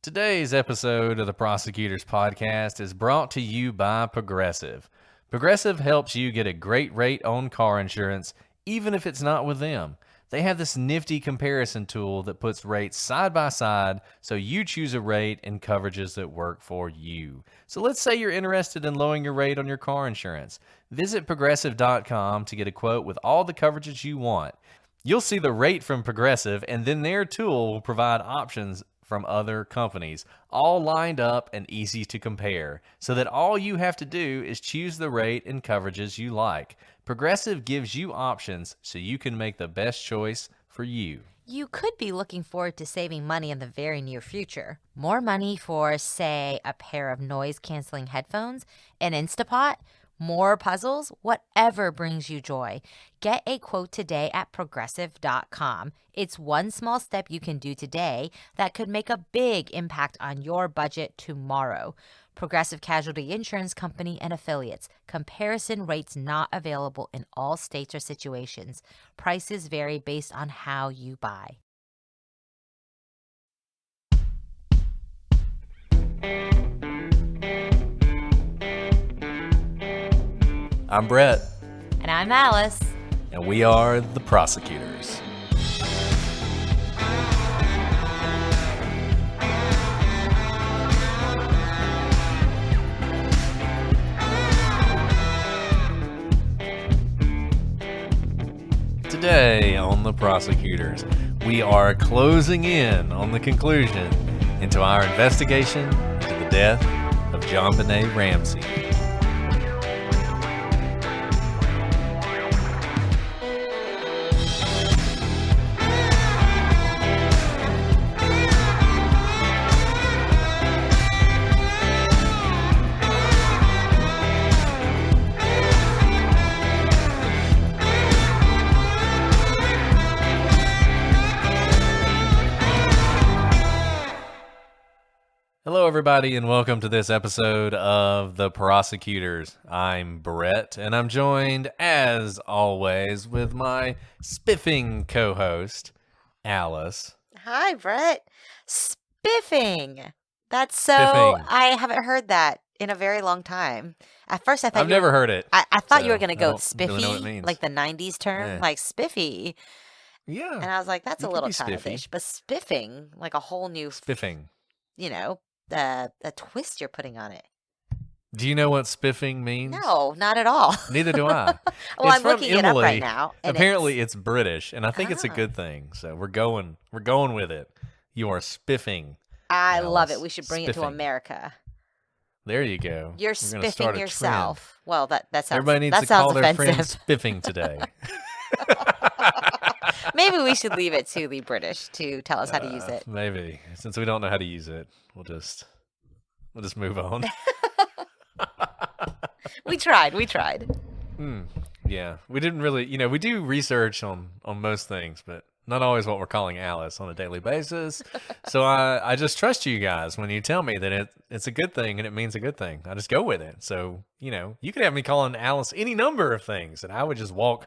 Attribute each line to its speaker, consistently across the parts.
Speaker 1: Today's episode of the Prosecutors Podcast is brought to you by Progressive. Progressive helps you get a great rate on car insurance, even if it's not with them. They have this nifty comparison tool that puts rates side by side so you choose a rate and coverages that work for you. So let's say you're interested in lowering your rate on your car insurance. Visit progressive.com to get a quote with all the coverages you want. You'll see the rate from Progressive, and then their tool will provide options from other companies, all lined up and easy to compare, so that all you have to do is choose the rate and coverages you like. Progressive gives you options so you can make the best choice for you.
Speaker 2: You could be looking forward to saving money in the very near future. More money for, say, a pair of noise-canceling headphones, an Instapot, more puzzles, whatever brings you joy. Get a quote today at progressive.com. It's one small step you can do today that could make a big impact on your budget tomorrow. Progressive Casualty Insurance Company and Affiliates. Comparison rates not available in all states or situations. Prices vary based on how you buy.
Speaker 1: I'm Brett.
Speaker 2: And I'm Alice.
Speaker 1: And we are the Prosecutors. Today on the Prosecutors, we are closing in on the conclusion into our investigation into the death of JonBenét Ramsey. Hello, everybody, and welcome to this episode of The Prosecutors. I'm Brett, and I'm joined, as always, with my spiffing co-host, Alice.
Speaker 2: Hi, Brett. Spiffing. That's so...
Speaker 1: Spiffing.
Speaker 2: I haven't heard that in a very long time. At first, I thought
Speaker 1: I've never heard it.
Speaker 2: I thought
Speaker 1: so
Speaker 2: you were going to go
Speaker 1: I don't
Speaker 2: spiffy,
Speaker 1: really know what it means.
Speaker 2: like the 90s term,
Speaker 1: Yeah.
Speaker 2: like spiffy.
Speaker 1: Yeah.
Speaker 2: And I was like, that's
Speaker 1: You
Speaker 2: a
Speaker 1: could
Speaker 2: little
Speaker 1: be spiffy.
Speaker 2: childish. But spiffing, like a whole new,
Speaker 1: Spiffing.
Speaker 2: a twist you're putting on it.
Speaker 1: Do you know what spiffing means?
Speaker 2: No, not at all.
Speaker 1: Neither do I.
Speaker 2: Well,
Speaker 1: It's
Speaker 2: I'm
Speaker 1: from
Speaker 2: looking it up
Speaker 1: Emily.
Speaker 2: right now. And
Speaker 1: Apparently, it's British, and I think it's a
Speaker 2: Ah.
Speaker 1: good thing. So we're going with it. You are spiffing.
Speaker 2: I love
Speaker 1: Alice.
Speaker 2: it. We should bring it to
Speaker 1: Spiffing.
Speaker 2: America.
Speaker 1: There you go.
Speaker 2: You're
Speaker 1: We're gonna start
Speaker 2: spiffing
Speaker 1: a
Speaker 2: yourself. Well, that sounds
Speaker 1: Everybody needs
Speaker 2: that
Speaker 1: to
Speaker 2: sounds
Speaker 1: call their
Speaker 2: offensive.
Speaker 1: friends spiffing today.
Speaker 2: Maybe we should leave it to the British to tell us how to use it.
Speaker 1: Maybe. Since we don't know how to use it, we'll just move on.
Speaker 2: We tried.
Speaker 1: Yeah. We didn't really, we do research on most things, but not always what we're calling Alice on a daily basis. So I just trust you guys when you tell me that it's a good thing and it means a good thing. I just go with it. So, you could have me calling Alice any number of things and I would just walk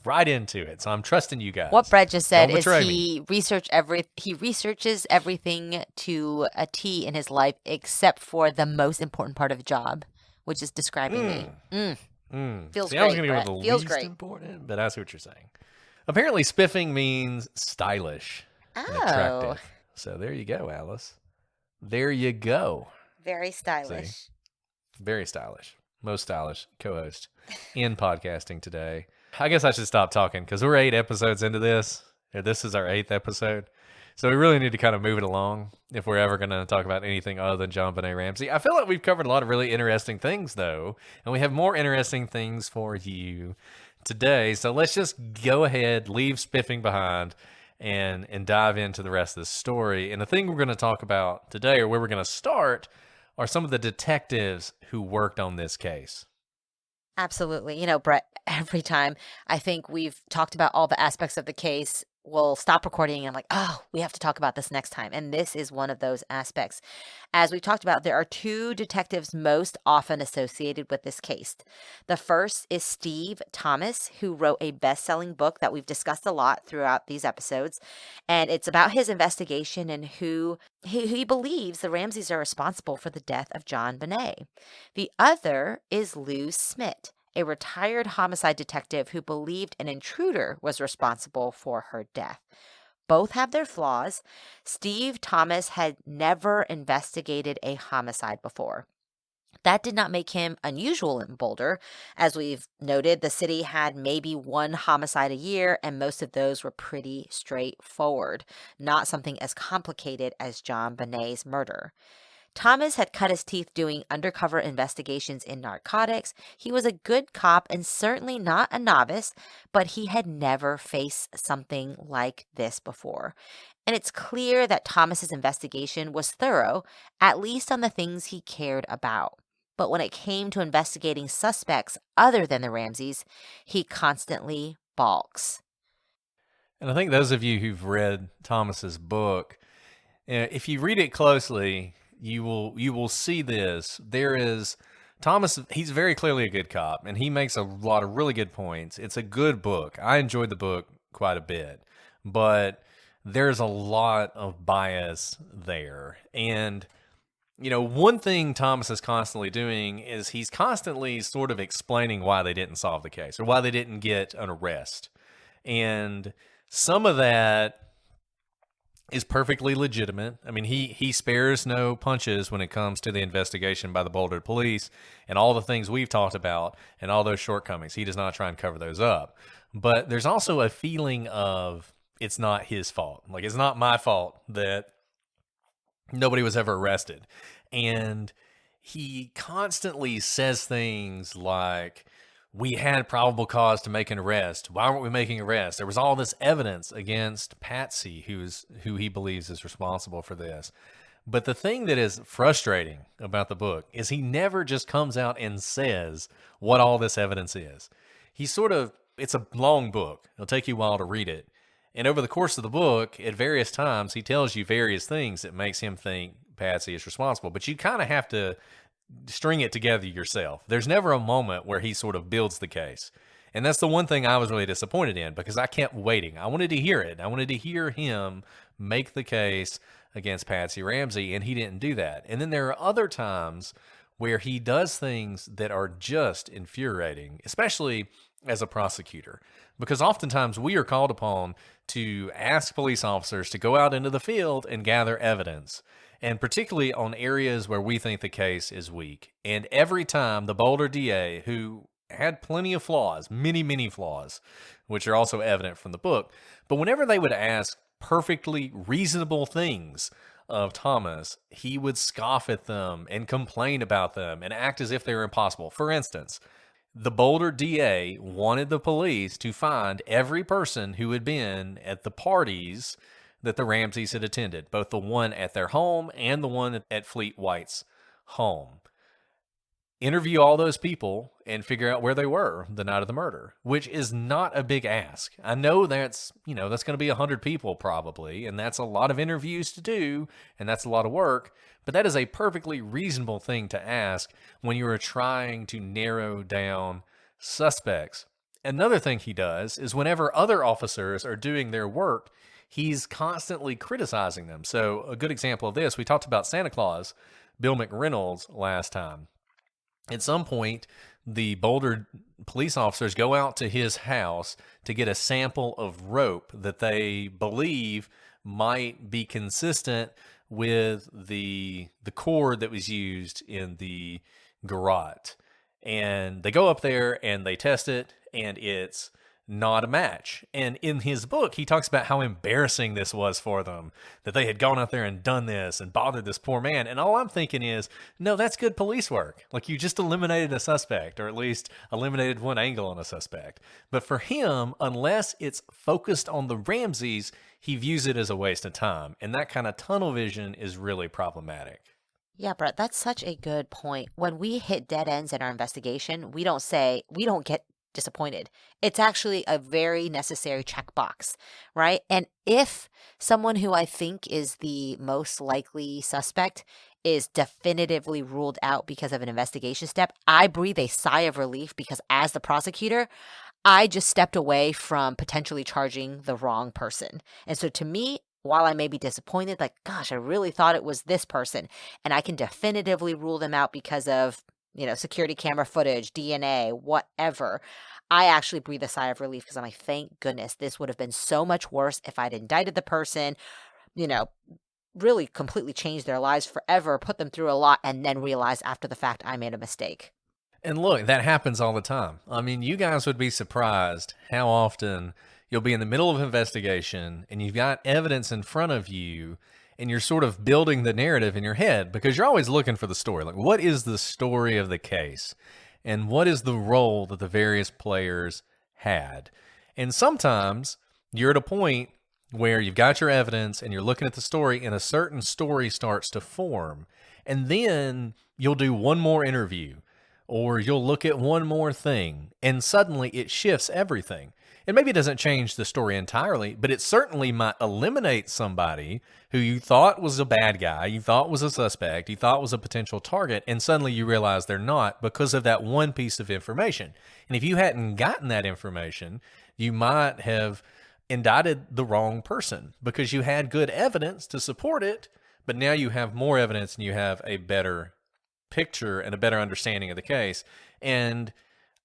Speaker 1: right into it. So I'm trusting you guys.
Speaker 2: What Brett just said
Speaker 1: Don't
Speaker 2: is
Speaker 1: betray
Speaker 2: he researches everything to a T in his life except for the most important part of the job, which is describing me. Feels
Speaker 1: See, I was
Speaker 2: great,
Speaker 1: going to go
Speaker 2: Brett.
Speaker 1: with the
Speaker 2: Feels
Speaker 1: least
Speaker 2: great.
Speaker 1: important, but I see what you're saying. Apparently, spiffing means stylish and
Speaker 2: Oh,
Speaker 1: attractive. So there you go, Alice. There you go.
Speaker 2: very stylish.
Speaker 1: See? Very stylish. Most stylish co-host in podcasting today. I guess I should stop talking because we're 8 episodes into this. This is our 8th episode. So we really need to kind of move it along if we're ever going to talk about anything other than JonBenét Ramsey. I feel like we've covered a lot of really interesting things, though, and we have more interesting things for you today. So let's just go ahead, leave spiffing behind, and dive into the rest of the story. And the thing we're going to talk about today, or where we're going to start, are some of the detectives who worked on this case.
Speaker 2: Absolutely. Brett, every time I think we've talked about all the aspects of the case, we'll stop recording and I'm like, oh, we have to talk about this next time. And this is one of those aspects. As we've talked about, there are two detectives most often associated with this case. The first is Steve Thomas, who wrote a best-selling book that we've discussed a lot throughout these episodes. And it's about his investigation and who he believes the Ramseys are responsible for the death of JonBenét. The other is Lou Smith, a retired homicide detective who believed an intruder was responsible for her death. Both have their flaws. Steve Thomas had never investigated a homicide before. That did not make him unusual in Boulder. As we've noted, the city had maybe one homicide a year, and most of those were pretty straightforward, not something as complicated as JonBenét's murder. Thomas had cut his teeth doing undercover investigations in narcotics. He was a good cop and certainly not a novice, but he had never faced something like this before. And it's clear that Thomas's investigation was thorough, at least on the things he cared about. But when it came to investigating suspects other than the Ramseys, he constantly balks.
Speaker 1: And I think those of you who've read Thomas's book, if you read it closely, you will see this. There is Thomas, he's very clearly a good cop, and he makes a lot of really good points. It's a good book. I enjoyed the book quite a bit, but there's a lot of bias there. And one thing Thomas is constantly doing is he's constantly sort of explaining why they didn't solve the case or why they didn't get an arrest. And some of that is perfectly legitimate. I mean, he spares no punches when it comes to the investigation by the Boulder police and all the things we've talked about and all those shortcomings. He does not try and cover those up. But there's also a feeling of it's not his fault. Like, it's not my fault that nobody was ever arrested. And he constantly says things like, we had probable cause to make an arrest. Why weren't we making arrests? There was all this evidence against Patsy, who he believes is responsible for this. But the thing that is frustrating about the book is he never just comes out and says what all this evidence is. It's a long book. It'll take you a while to read it. And over the course of the book, at various times, he tells you various things that makes him think Patsy is responsible. But you kind of have to string it together yourself. There's never a moment where he sort of builds the case. And that's the one thing I was really disappointed in, because I kept waiting. I wanted to hear it. I wanted to hear him make the case against Patsy Ramsey, and he didn't do that. And then there are other times where he does things that are just infuriating, especially as a prosecutor, because oftentimes we are called upon to ask police officers to go out into the field and gather evidence, and particularly on areas where we think the case is weak. And every time the Boulder DA, who had plenty of flaws, many flaws, which are also evident from the book, but whenever they would ask perfectly reasonable things of Thomas, he would scoff at them and complain about them and act as if they were impossible. For instance, the Boulder DA wanted the police to find every person who had been at the parties that the Ramseys had attended, both the one at their home and the one at Fleet White's home. Interview all those people and figure out where they were the night of the murder, which is not a big ask. I know that's going to be 100 people probably, and that's a lot of interviews to do, and that's a lot of work, but that is a perfectly reasonable thing to ask when you are trying to narrow down suspects. Another thing he does is whenever other officers are doing their work, he's constantly criticizing them. So a good example of this, we talked about Santa Claus, Bill McReynolds, last time. At some point, the Boulder police officers go out to his house to get a sample of rope that they believe might be consistent with the cord that was used in the garrote. And they go up there and they test it, and it's not a match. And in his book, he talks about how embarrassing this was for them, that they had gone out there and done this and bothered this poor man. And all I'm thinking is, no, that's good police work. Like, you just eliminated a suspect, or at least eliminated one angle on a suspect. But for him, unless it's focused on the Ramseys, he views it as a waste of time. And that kind of tunnel vision is really problematic.
Speaker 2: Yeah, Brett, that's such a good point. When we hit dead ends in our investigation, we don't get disappointed. It's actually a very necessary checkbox, right? And if someone who I think is the most likely suspect is definitively ruled out because of an investigation step, I breathe a sigh of relief because as the prosecutor, I just stepped away from potentially charging the wrong person. And so to me, while I may be disappointed, like, gosh, I really thought it was this person, and I can definitively rule them out because of, security camera footage, DNA, whatever, I actually breathe a sigh of relief because I'm like, thank goodness, this would have been so much worse if I'd indicted the person, you know, really completely changed their lives forever, put them through a lot, and then realize after the fact I made a mistake.
Speaker 1: And look, that happens all the time. I mean, you guys would be surprised how often you'll be in the middle of an investigation and you've got evidence in front of you and you're sort of building the narrative in your head because you're always looking for the story. Like, what is the story of the case? And what is the role that the various players had? And sometimes you're at a point where you've got your evidence and you're looking at the story and a certain story starts to form. And then you'll do one more interview or you'll look at one more thing and suddenly it shifts everything. And maybe it doesn't change the story entirely, but it certainly might eliminate somebody who you thought was a bad guy, you thought was a suspect, you thought was a potential target, and suddenly you realize they're not because of that one piece of information. And if you hadn't gotten that information, you might have indicted the wrong person because you had good evidence to support it, but now you have more evidence and you have a better picture and a better understanding of the case. And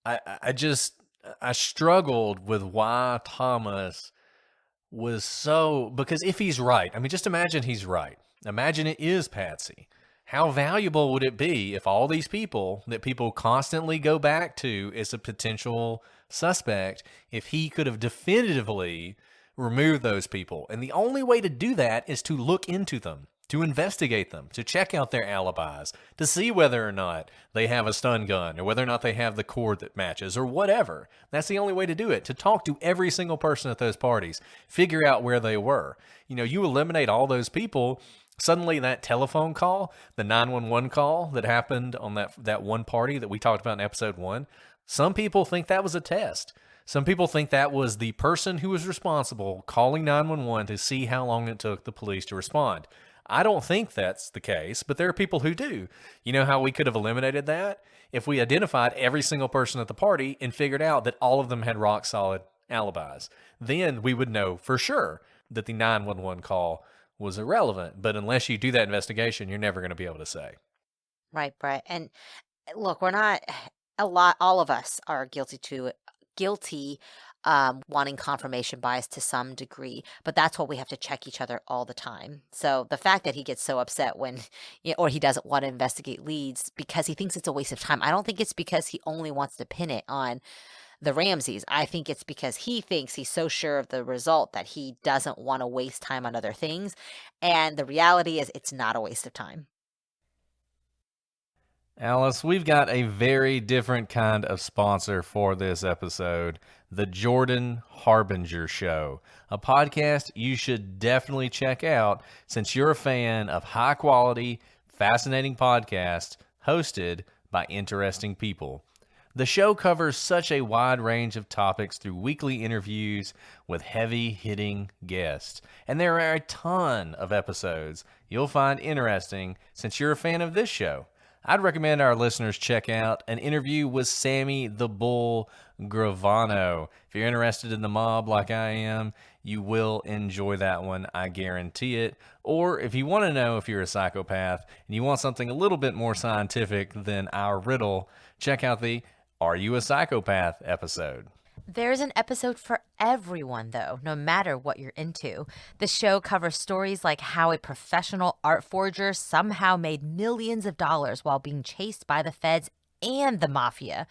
Speaker 1: I struggled with why Thomas was so, because if he's right, I mean, just imagine he's right. Imagine it is Patsy. How valuable would it be if all these people that people constantly go back to as a potential suspect, if he could have definitively removed those people? And the only way to do that is to look into them, to investigate them, to check out their alibis, to see whether or not they have a stun gun or whether or not they have the cord that matches or whatever. That's the only way to do it, to talk to every single person at those parties, figure out where they were. You eliminate all those people, suddenly that telephone call, the 911 call that happened on that one party that we talked about in episode 1, some people think that was a test. Some people think that was the person who was responsible calling 911 to see how long it took the police to respond. I don't think that's the case, but there are people who do. You know how we could have eliminated that? If we identified every single person at the party and figured out that all of them had rock solid alibis. Then we would know for sure that the 911 call was irrelevant. But unless you do that investigation, you're never going to be able to say.
Speaker 2: Right. And look, we're not all of us are guilty wanting confirmation bias to some degree, but that's what we have to check each other all the time. So the fact that he gets so upset when, or he doesn't want to investigate leads because he thinks it's a waste of time. I don't think it's because he only wants to pin it on the Ramseys. I think it's because he thinks he's so sure of the result that he doesn't want to waste time on other things. And the reality is it's not a waste of time.
Speaker 1: Alice, we've got a very different kind of sponsor for this episode, The Jordan Harbinger Show, a podcast you should definitely check out since you're a fan of high-quality, fascinating podcasts hosted by interesting people. The show covers such a wide range of topics through weekly interviews with heavy-hitting guests, and there are a ton of episodes you'll find interesting since you're a fan of this show. I'd recommend our listeners check out an interview with Sammy the Bull Gravano. If you're interested in the mob like I am, you will enjoy that one, I guarantee it. Or if you want to know if you're a psychopath and you want something a little bit more scientific than our riddle, check out the Are You a Psychopath episode.
Speaker 2: There's an episode for everyone, though, no matter what you're into. The show covers stories like how a professional art forger somehow made millions of dollars while being chased by the feds and the mafia.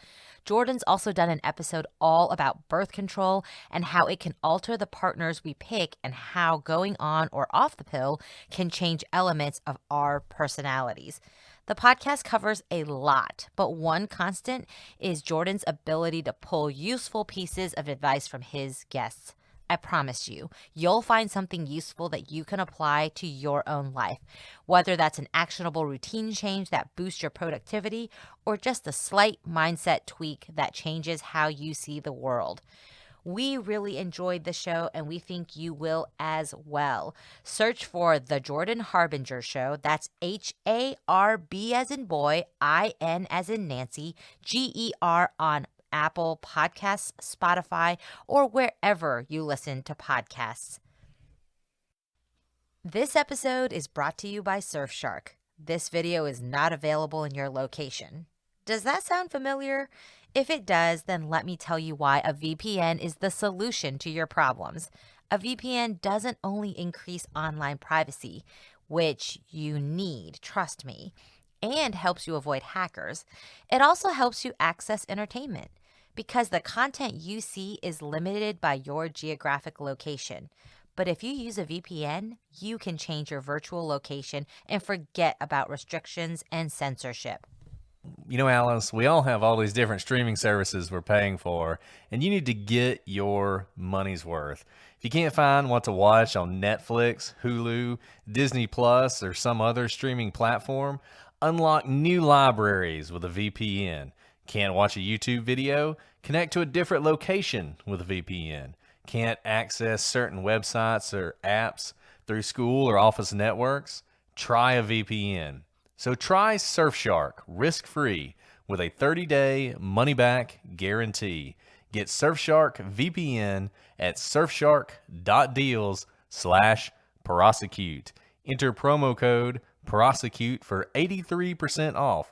Speaker 2: Jordan's also done an episode all about birth control and how it can alter the partners we pick and how going on or off the pill can change elements of our personalities. The podcast covers a lot, but one constant is Jordan's ability to pull useful pieces of advice from his guests. I promise you, you'll find something useful that you can apply to your own life, whether that's an actionable routine change that boosts your productivity or just a slight mindset tweak that changes how you see the world. We really enjoyed the show and we think you will as well. Search for The Jordan Harbinger Show. That's HARB as in boy, IN as in Nancy, GER on Apple Podcasts, Spotify, or wherever you listen to podcasts. This episode is brought to you by Surfshark. This video is not available in your location. Does that sound familiar? If it does, then let me tell you why a VPN is the solution to your problems. A VPN doesn't only increase online privacy, which you need, trust me, and helps you avoid hackers. It also helps you access entertainment because the content you see is limited by your geographic location. But if you use a VPN, you can change your virtual location and forget about restrictions and censorship.
Speaker 1: You know, Alice, we all have all these different streaming services we're paying for, and you need to get your money's worth. If you can't find what to watch on Netflix, Hulu, Disney Plus, or some other streaming platform, unlock new libraries with a VPN. Can't watch a YouTube video? Connect to a different location with a VPN. Can't access certain websites or apps through school or office networks? Try a VPN. So try Surfshark risk-free with a 30-day money-back guarantee. Get Surfshark VPN at surfshark.deals/prosecute. Enter promo code prosecute for 83% off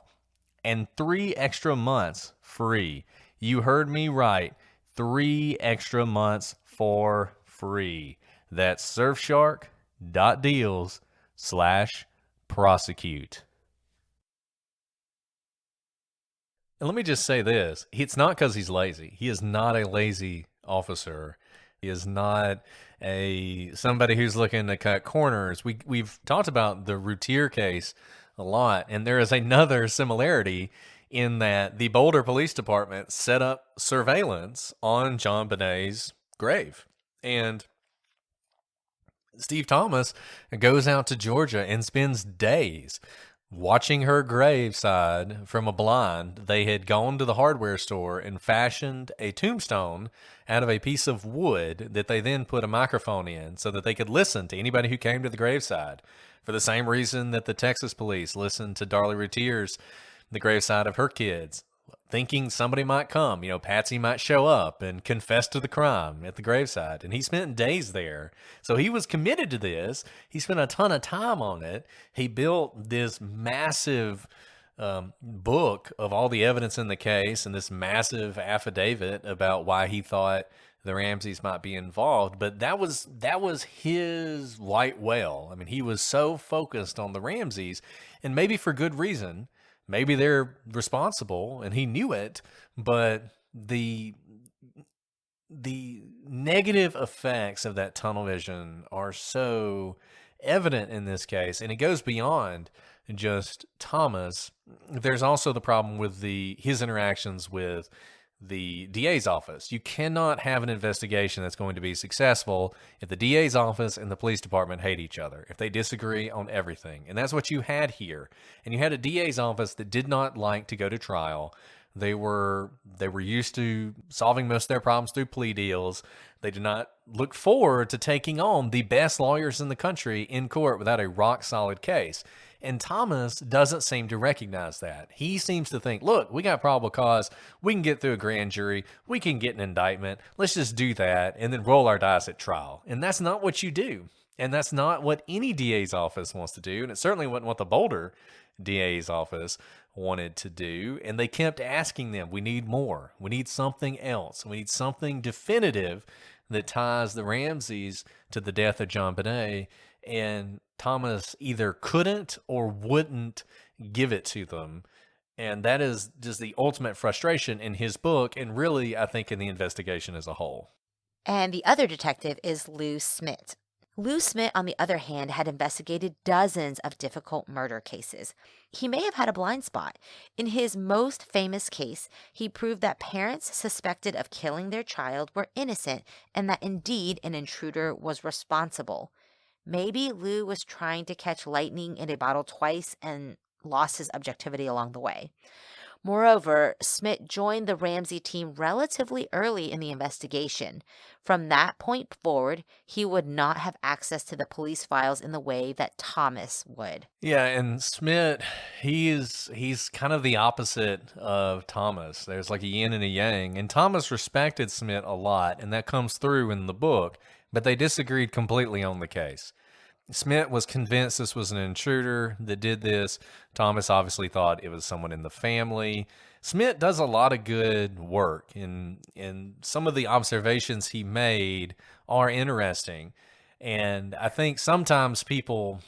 Speaker 1: and 3 extra months free. You heard me right. 3 extra months for free. That's surfshark.deals/prosecute. And let me just say this. It's not because he's lazy. He is not a lazy officer. He is not somebody who's looking to cut corners. We've talked about the Routier case a lot, and there is another similarity in that the Boulder Police Department set up surveillance on JonBenét's grave. And Steve Thomas goes out to Georgia and spends days watching her graveside from a blind. They had gone to the hardware store and fashioned a tombstone out of a piece of wood that they then put a microphone in so that they could listen to anybody who came to the graveside, for the same reason that the Texas police listened to Darlie Routier's the graveside of her kids, thinking somebody might come, Patsy might show up and confess to the crime at the graveside. And he spent days there. So he was committed to this. He spent a ton of time on it. He built this massive book of all the evidence in the case and this massive affidavit about why he thought the Ramseys might be involved. But that was his white whale. I mean, he was so focused on the Ramseys, and maybe for good reason. Maybe they're responsible and he knew it, but the negative effects of that tunnel vision are so evident in this case, and it goes beyond just Thomas. There's also the problem with his interactions with the DA's office. You cannot have an investigation that's going to be successful if the DA's office and the police department hate each other, if they disagree on everything. And that's what you had here. And you had a DA's office that did not like to go to trial. They were used to solving most of their problems through plea deals. They did not look forward to taking on the best lawyers in the country in court without a rock-solid case. And Thomas doesn't seem to recognize that. He seems to think, look, we got probable cause. We can get through a grand jury. We can get an indictment. Let's just do that and then roll our dice at trial. And that's not what you do. And that's not what any DA's office wants to do. And it certainly wasn't what the Boulder DA's office wanted to do. And they kept asking them, we need more. We need something else. We need something definitive that ties the Ramseys to the death of JonBenét. And Thomas either couldn't or wouldn't give it to them. And that is just the ultimate frustration in his book, and really, I think, in the investigation as a whole.
Speaker 2: And the other detective is Lou Smith. Lou Smith, on the other hand, had investigated dozens of difficult murder cases. He may have had a blind spot. In his most famous case, he proved that parents suspected of killing their child were innocent and that indeed an intruder was responsible. Maybe Lou was trying to catch lightning in a bottle twice and lost his objectivity along the way. Moreover, Smith joined the Ramsey team relatively early in the investigation. From that point forward, he would not have access to the police files in the way that Thomas would.
Speaker 1: Yeah, and Smith, he's kind of the opposite of Thomas. There's like a yin and a yang, and Thomas respected Smith a lot, and that comes through in the book, but they disagreed completely on the case. Smith was convinced this was an intruder that did this. Thomas obviously thought it was someone in the family. Smith does a lot of good work, and some of the observations he made are interesting. And I think sometimes people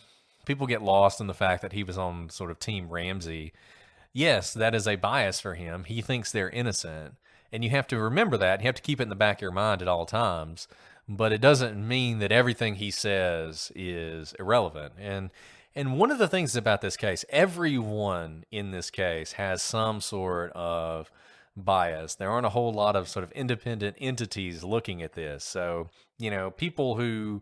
Speaker 1: get lost in the fact that he was on sort of Team Ramsey. Yes, that is a bias for him. He thinks they're innocent. And you have to remember that. You have to keep it in the back of your mind at all times. But it doesn't mean that everything he says is irrelevant. And one of the things about this case, everyone in this case has some sort of bias. There aren't a whole lot of sort of independent entities looking at this. So, people who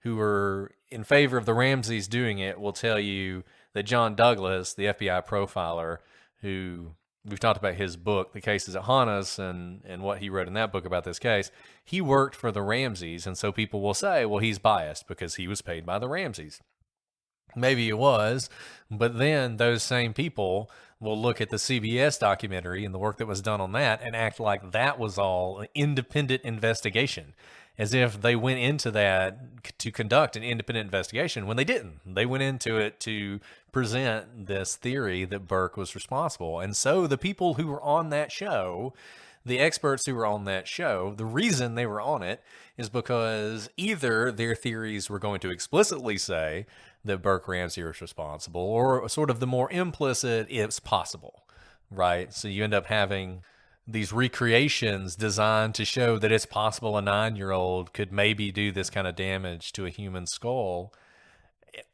Speaker 1: are in favor of the Ramseys doing it will tell you that John Douglas, the FBI profiler, who we've talked about his book, The Cases That Haunt Us, and what he wrote in that book about this case, he worked for the Ramseys, and so people will say, well, he's biased because he was paid by the Ramseys. Maybe it was, but then those same people will look at the CBS documentary and the work that was done on that and act like that was all an independent investigation, as if they went into that to conduct an independent investigation when they didn't. They went into it to present this theory that Burke was responsible. And so the people who were on that show, the experts who were on that show, the reason they were on it is because either their theories were going to explicitly say that Burke Ramsey was responsible, or sort of the more implicit, it's possible, right? So you end up having these recreations designed to show that it's possible a 9-year-old could maybe do this kind of damage to a human skull,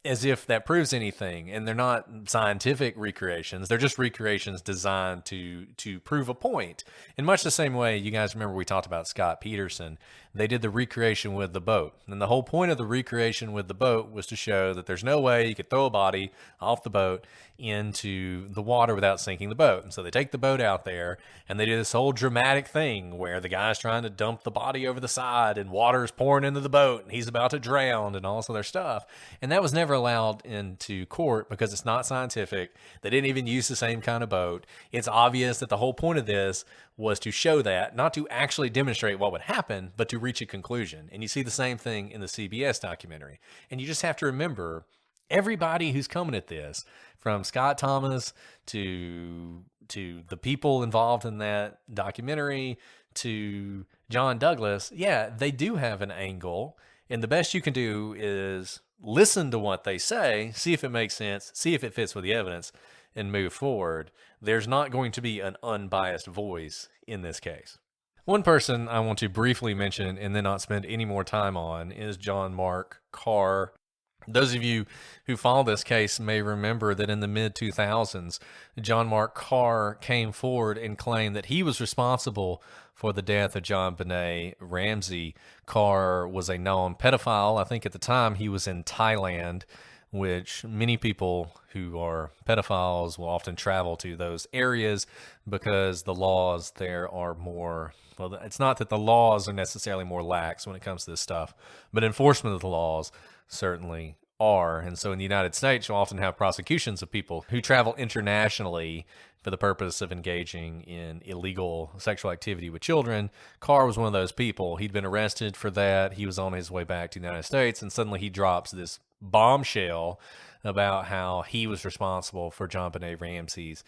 Speaker 1: as if that proves anything. And they're not scientific recreations. They're just recreations designed to prove a point. In much the same way, you guys remember we talked about Scott Peterson. They did the recreation with the boat. And the whole point of the recreation with the boat was to show that there's no way you could throw a body off the boat into the water without sinking the boat. And so they take the boat out there and they do this whole dramatic thing where the guy's trying to dump the body over the side and water's pouring into the boat and he's about to drown and all this other stuff. And that was never allowed into court because it's not scientific. They didn't even use the same kind of boat. It's obvious that the whole point of this was to show that, not to actually demonstrate what would happen, but to reach a conclusion. And you see the same thing in the CBS documentary. And you just have to remember, everybody who's coming at this, from Scott Thomas to the people involved in that documentary to John Douglas, yeah, they do have an angle. And the best you can do is listen to what they say, see if it makes sense, see if it fits with the evidence, and move forward. There's not going to be an unbiased voice in this case. One person I want to briefly mention and then not spend any more time on is John Mark Carr. Those of you who follow this case may remember that in the mid-2000s, John Mark Carr came forward and claimed that he was responsible for the death of JonBenét Ramsey. Carr was a known pedophile. I think at the time he was in Thailand, which many people who are pedophiles will often travel to those areas because the laws there are more, well, it's not that the laws are necessarily more lax when it comes to this stuff, but enforcement of the laws certainly are. And so in the United States, you'll often have prosecutions of people who travel internationally for the purpose of engaging in illegal sexual activity with children. Carr was one of those people. He'd been arrested for that. He was on his way back to the United States, and suddenly he drops this bombshell about how he was responsible for JonBenét Ramsey's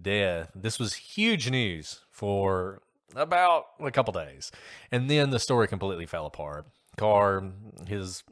Speaker 1: death. This was huge news for about a couple days. And then the story completely fell apart. Carr, his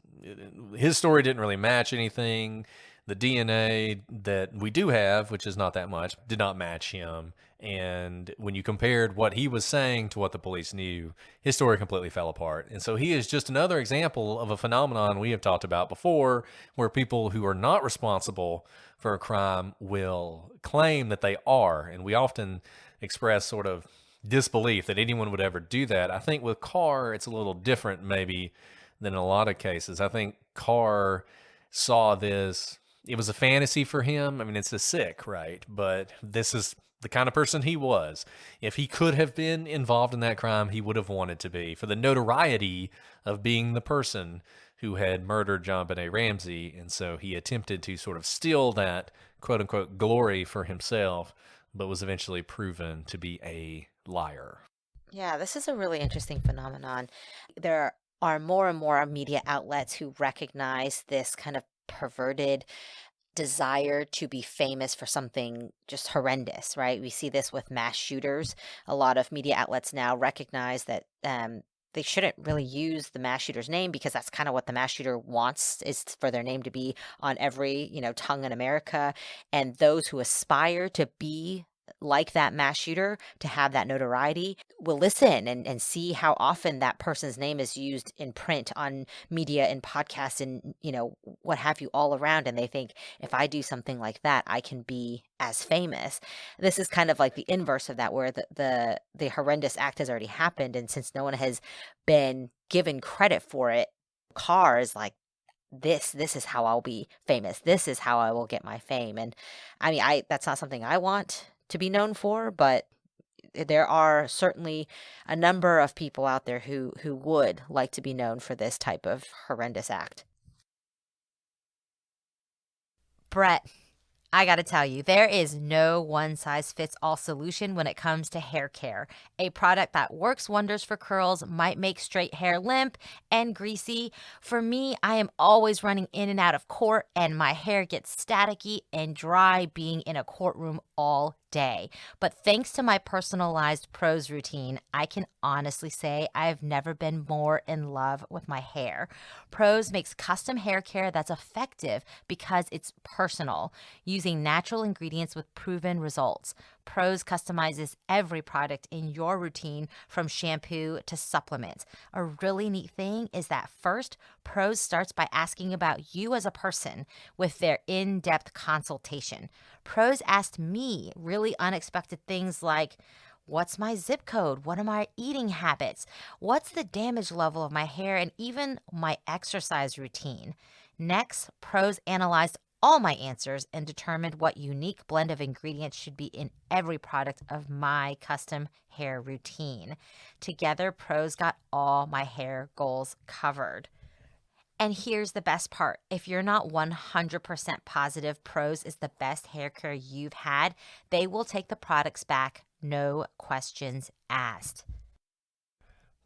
Speaker 1: story didn't really match anything The DNA that we do have, which is not that much, did not match him. And when you compared what he was saying to what the police knew, his story completely fell apart. And so he is just another example of a phenomenon we have talked about before, where people who are not responsible for a crime will claim that they are. And we often express sort of disbelief that anyone would ever do that. I think with Carr, it's a little different maybe than in a lot of cases. I think Carr saw this. It was a fantasy for him. I mean, it's a sick, right? But this is the kind of person he was. If he could have been involved in that crime, he would have wanted to be, for the notoriety of being the person who had murdered JonBenét Ramsey. And so he attempted to sort of steal that quote unquote glory for himself, but was eventually proven to be a liar.
Speaker 2: Yeah, this is a really interesting phenomenon. There are more and more media outlets who recognize this kind of perverted desire to be famous for something just horrendous, right? We see this with mass shooters. A lot of media outlets now recognize that they shouldn't really use the mass shooter's name, because that's kind of what the mass shooter wants, is for their name to be on every, tongue in America. And those who aspire to be like that mass shooter, to have that notoriety, will listen and see how often that person's name is used in print, on media, and podcasts, and what have you, all around. And they think, if I do something like that, I can be as famous. This is kind of like the inverse of that, where the horrendous act has already happened, and since no one has been given credit for it, Carr is like, this is how I'll be famous. This is how I will get my fame. And I mean, that's not something I want to be known for, but there are certainly a number of people out there who would like to be known for this type of horrendous act. Brett, I gotta tell you, there is no one-size-fits-all solution when it comes to hair care. A product that works wonders for curls might make straight hair limp and greasy. For me, I am always running in and out of court, and my hair gets staticky and dry being in a courtroom all day. But thanks to my personalized Prose routine, I can honestly say I've never been more in love with my hair. Prose makes custom hair care that's effective because it's personal, using natural ingredients with proven results. Prose customizes every product in your routine, from shampoo to supplements. A really neat thing is that first, Prose starts by asking about you as a person with their in-depth consultation. Prose asked me really unexpected things like, what's my zip code? What are my eating habits? What's the damage level of my hair? And even my exercise routine. Next, Prose analyzed all my answers and determined what unique blend of ingredients should be in every product of my custom hair routine. Together, Prose got all my hair goals covered. And here's the best part. If you're not 100% positive Prose is the best hair care you've had, they will take the products back, no questions asked.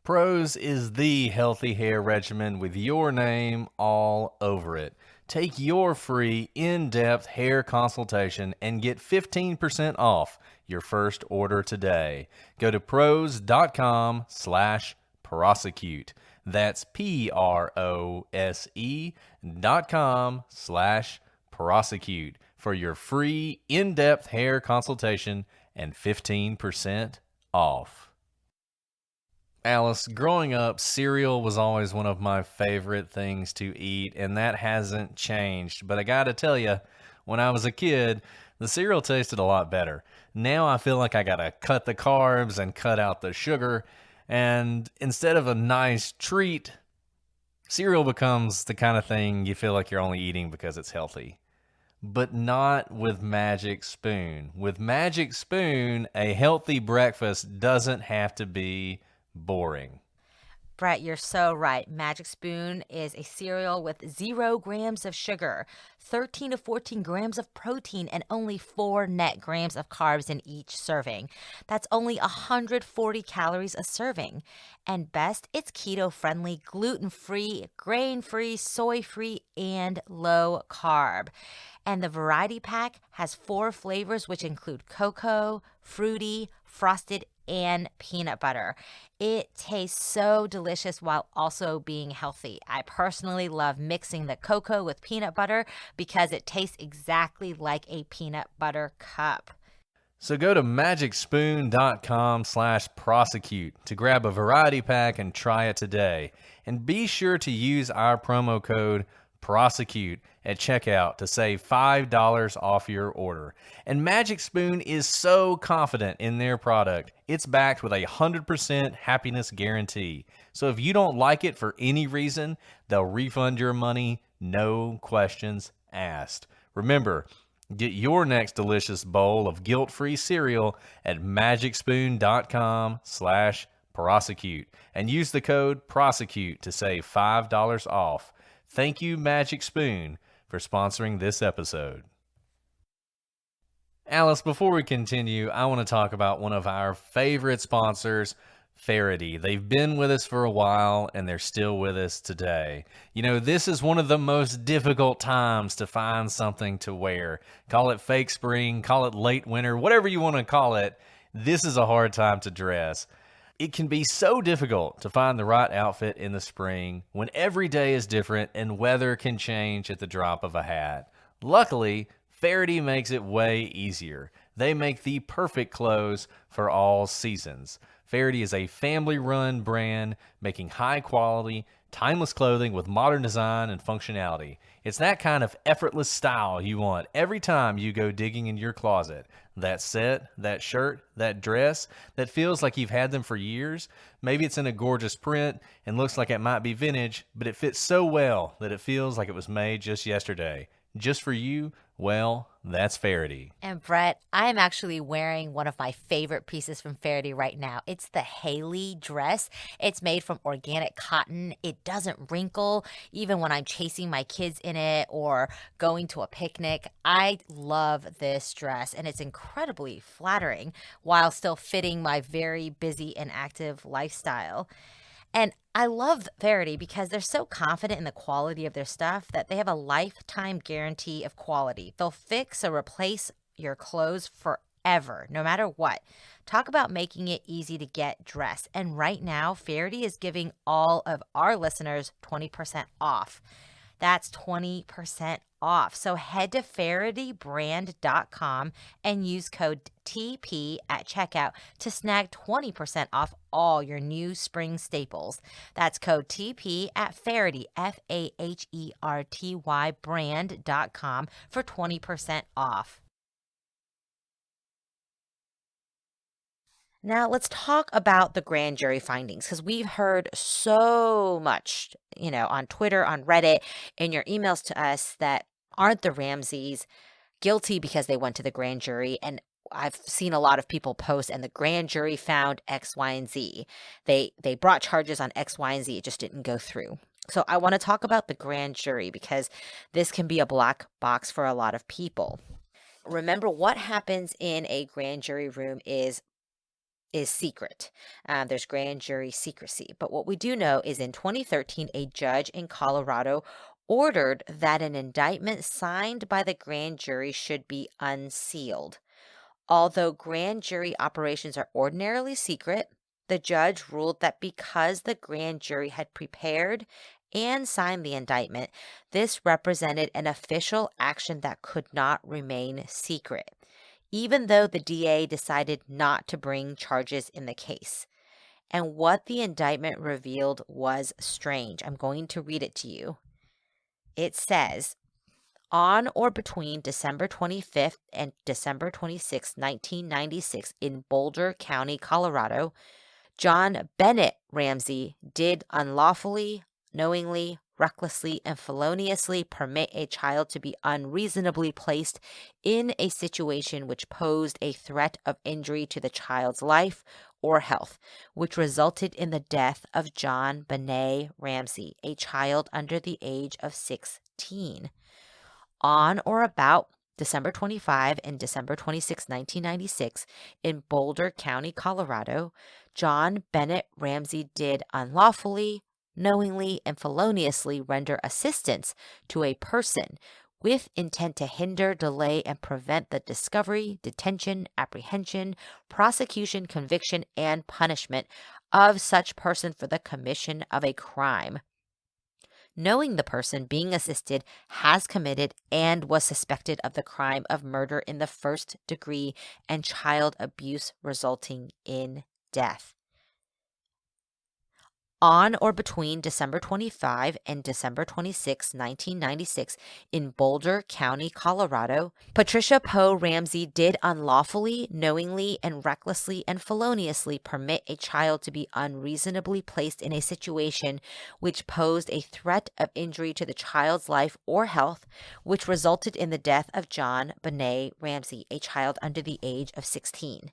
Speaker 1: Prose is the healthy hair regimen with your name all over it. Take your free in-depth hair consultation and get 15% off your first order today. Go to prose.com/prosecute. That's prose.com/prosecute for your free in-depth hair consultation and 15% off. Alice, growing up, cereal was always one of my favorite things to eat, and that hasn't changed. But I gotta tell you, when I was a kid, the cereal tasted a lot better. Now I feel like I gotta cut the carbs and cut out the sugar, and instead of a nice treat, cereal becomes the kind of thing you feel like you're only eating because it's healthy. But not with Magic Spoon. With Magic Spoon, a healthy breakfast doesn't have to be boring.
Speaker 2: Brett, you're so right. Magic Spoon is a cereal with 0 grams of sugar, 13 to 14 grams of protein, and only 4 net grams of carbs in each serving. That's only 140 calories a serving. And best, it's keto-friendly, gluten-free, grain-free, soy-free, and low-carb. And the variety pack has 4 flavors, which include cocoa, fruity, frosted, and peanut butter. It tastes so delicious while also being healthy. I personally love mixing the cocoa with peanut butter because it tastes exactly like a peanut butter cup.
Speaker 1: So go to magicspoon.com/prosecute to grab a variety pack and try it today. And be sure to use our promo code PROSECUTE at checkout to save $5 off your order. And Magic Spoon is so confident in their product, it's backed with a 100% happiness guarantee. So if you don't like it for any reason, they'll refund your money, no questions asked. Remember, get your next delicious bowl of guilt-free cereal at magicspoon.com/prosecute and use the code PROSECUTE to save $5 off. Thank you, Magic Spoon, for sponsoring this episode. Alice, before we continue, I want to talk about one of our favorite sponsors, Faherty. They've been with us for a while, and they're still with us today. You know, this is one of the most difficult times to find something to wear. Call it fake spring, call it late winter, whatever you want to call it. This is a hard time to dress. It can be so difficult to find the right outfit in the spring when every day is different and weather can change at the drop of a hat. Luckily, Faherty makes it way easier. They make the perfect clothes for all seasons. Faherty is a family-run brand making high-quality, timeless clothing with modern design and functionality. It's that kind of effortless style you want every time you go digging in your closet. That set, that shirt, that dress that feels like you've had them for years. Maybe it's in a gorgeous print and looks like it might be vintage, but it fits so well that it feels like it was made just yesterday. Just for you, well, that's Faherty.
Speaker 2: And Brett, I am actually wearing one of my favorite pieces from Faherty right now. It's the Haley dress. It's made from organic cotton. It doesn't wrinkle even when I'm chasing my kids in it or going to a picnic. I love this dress, and it's incredibly flattering while still fitting my very busy and active lifestyle. And I love Faherty because they're so confident in the quality of their stuff that they have a lifetime guarantee of quality. They'll fix or replace your clothes forever, no matter what. Talk about making it easy to get dressed. And right now, Faherty is giving all of our listeners 20% off. That's 20% off. So head to FahertyBrand.com and use code TP at checkout to snag 20% off all your new spring staples. That's code TP at Faherty, FAHERTY brand.com for 20% off. Now, let's talk about the grand jury findings because we've heard so much, on Twitter, on Reddit, in your emails to us that aren't the Ramseys guilty because they went to the grand jury. And I've seen a lot of people post, and the grand jury found X, Y, and Z. They brought charges on X, Y, and Z. It just didn't go through. So I want to talk about the grand jury because this can be a black box for a lot of people. Remember, what happens in a grand jury room is secret. There's grand jury secrecy. But what we do know is in 2013, a judge in Colorado ordered that an indictment signed by the grand jury should be unsealed. Although grand jury operations are ordinarily secret, the judge ruled that because the grand jury had prepared and signed the indictment, this represented an official action that could not remain secret, even though the DA decided not to bring charges in the case. And what the indictment revealed was strange. I'm going to read it to you. It says, on or between December 25th and December 26, 1996, in Boulder County, Colorado, JonBenét Ramsey did unlawfully, knowingly, recklessly, and feloniously permit a child to be unreasonably placed in a situation which posed a threat of injury to the child's life or health, which resulted in the death of JonBenét Ramsey, a child under the age of 16. On or about December 25 and December 26, 1996, in Boulder County, Colorado, JonBenét Ramsey did unlawfully, knowingly, and feloniously render assistance to a person with intent to hinder, delay, and prevent the discovery, detention, apprehension, prosecution, conviction, and punishment of such person for the commission of a crime, knowing the person being assisted has committed and was suspected of the crime of murder in the first degree and child abuse resulting in death. On or between December 25 and December 26, 1996, in Boulder County, Colorado, Patricia Poe Ramsey did unlawfully, knowingly, and recklessly and feloniously permit a child to be unreasonably placed in a situation which posed a threat of injury to the child's life or health, which resulted in the death of JonBenét Ramsey, a child under the age of 16.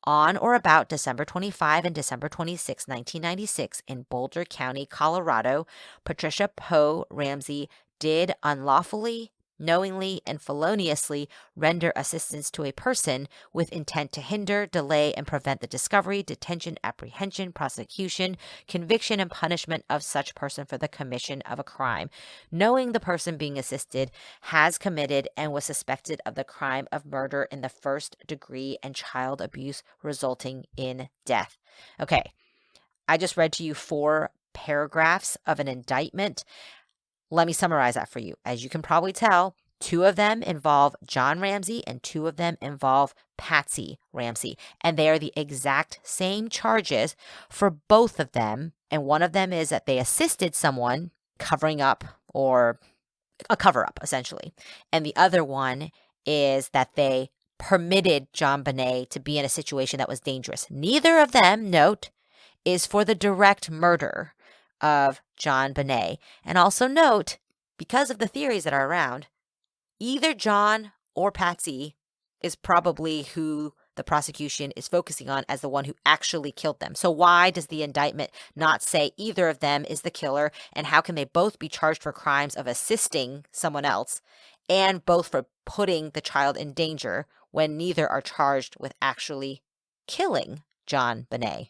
Speaker 2: On or about December 25 and December 26, 1996, in Boulder County, Colorado, Patricia Poe Ramsey did unlawfully, knowingly, and feloniously render assistance to a person with intent to hinder, delay, and prevent the discovery, detention, apprehension, prosecution, conviction, and punishment of such person for the commission of a crime, knowing the person being assisted has committed and was suspected of the crime of murder in the first degree and child abuse resulting in death. Okay, I just read to you 4 paragraphs of an indictment. Let me summarize that for you. As you can probably tell, 2 of them involve John Ramsey and 2 of them involve Patsy Ramsey. And they are the exact same charges for both of them. And one of them is that they assisted someone covering up, or a cover-up, essentially. And the other one is that they permitted JonBenét to be in a situation that was dangerous. Neither of them, note, is for the direct murder of JonBenét. And also note, because of the theories that are around, either John or Patsy is probably who the prosecution is focusing on as the one who actually killed them. So why does the indictment not say either of them is the killer, and how can they both be charged for crimes of assisting someone else and both for putting the child in danger when neither are charged with actually killing JonBenét?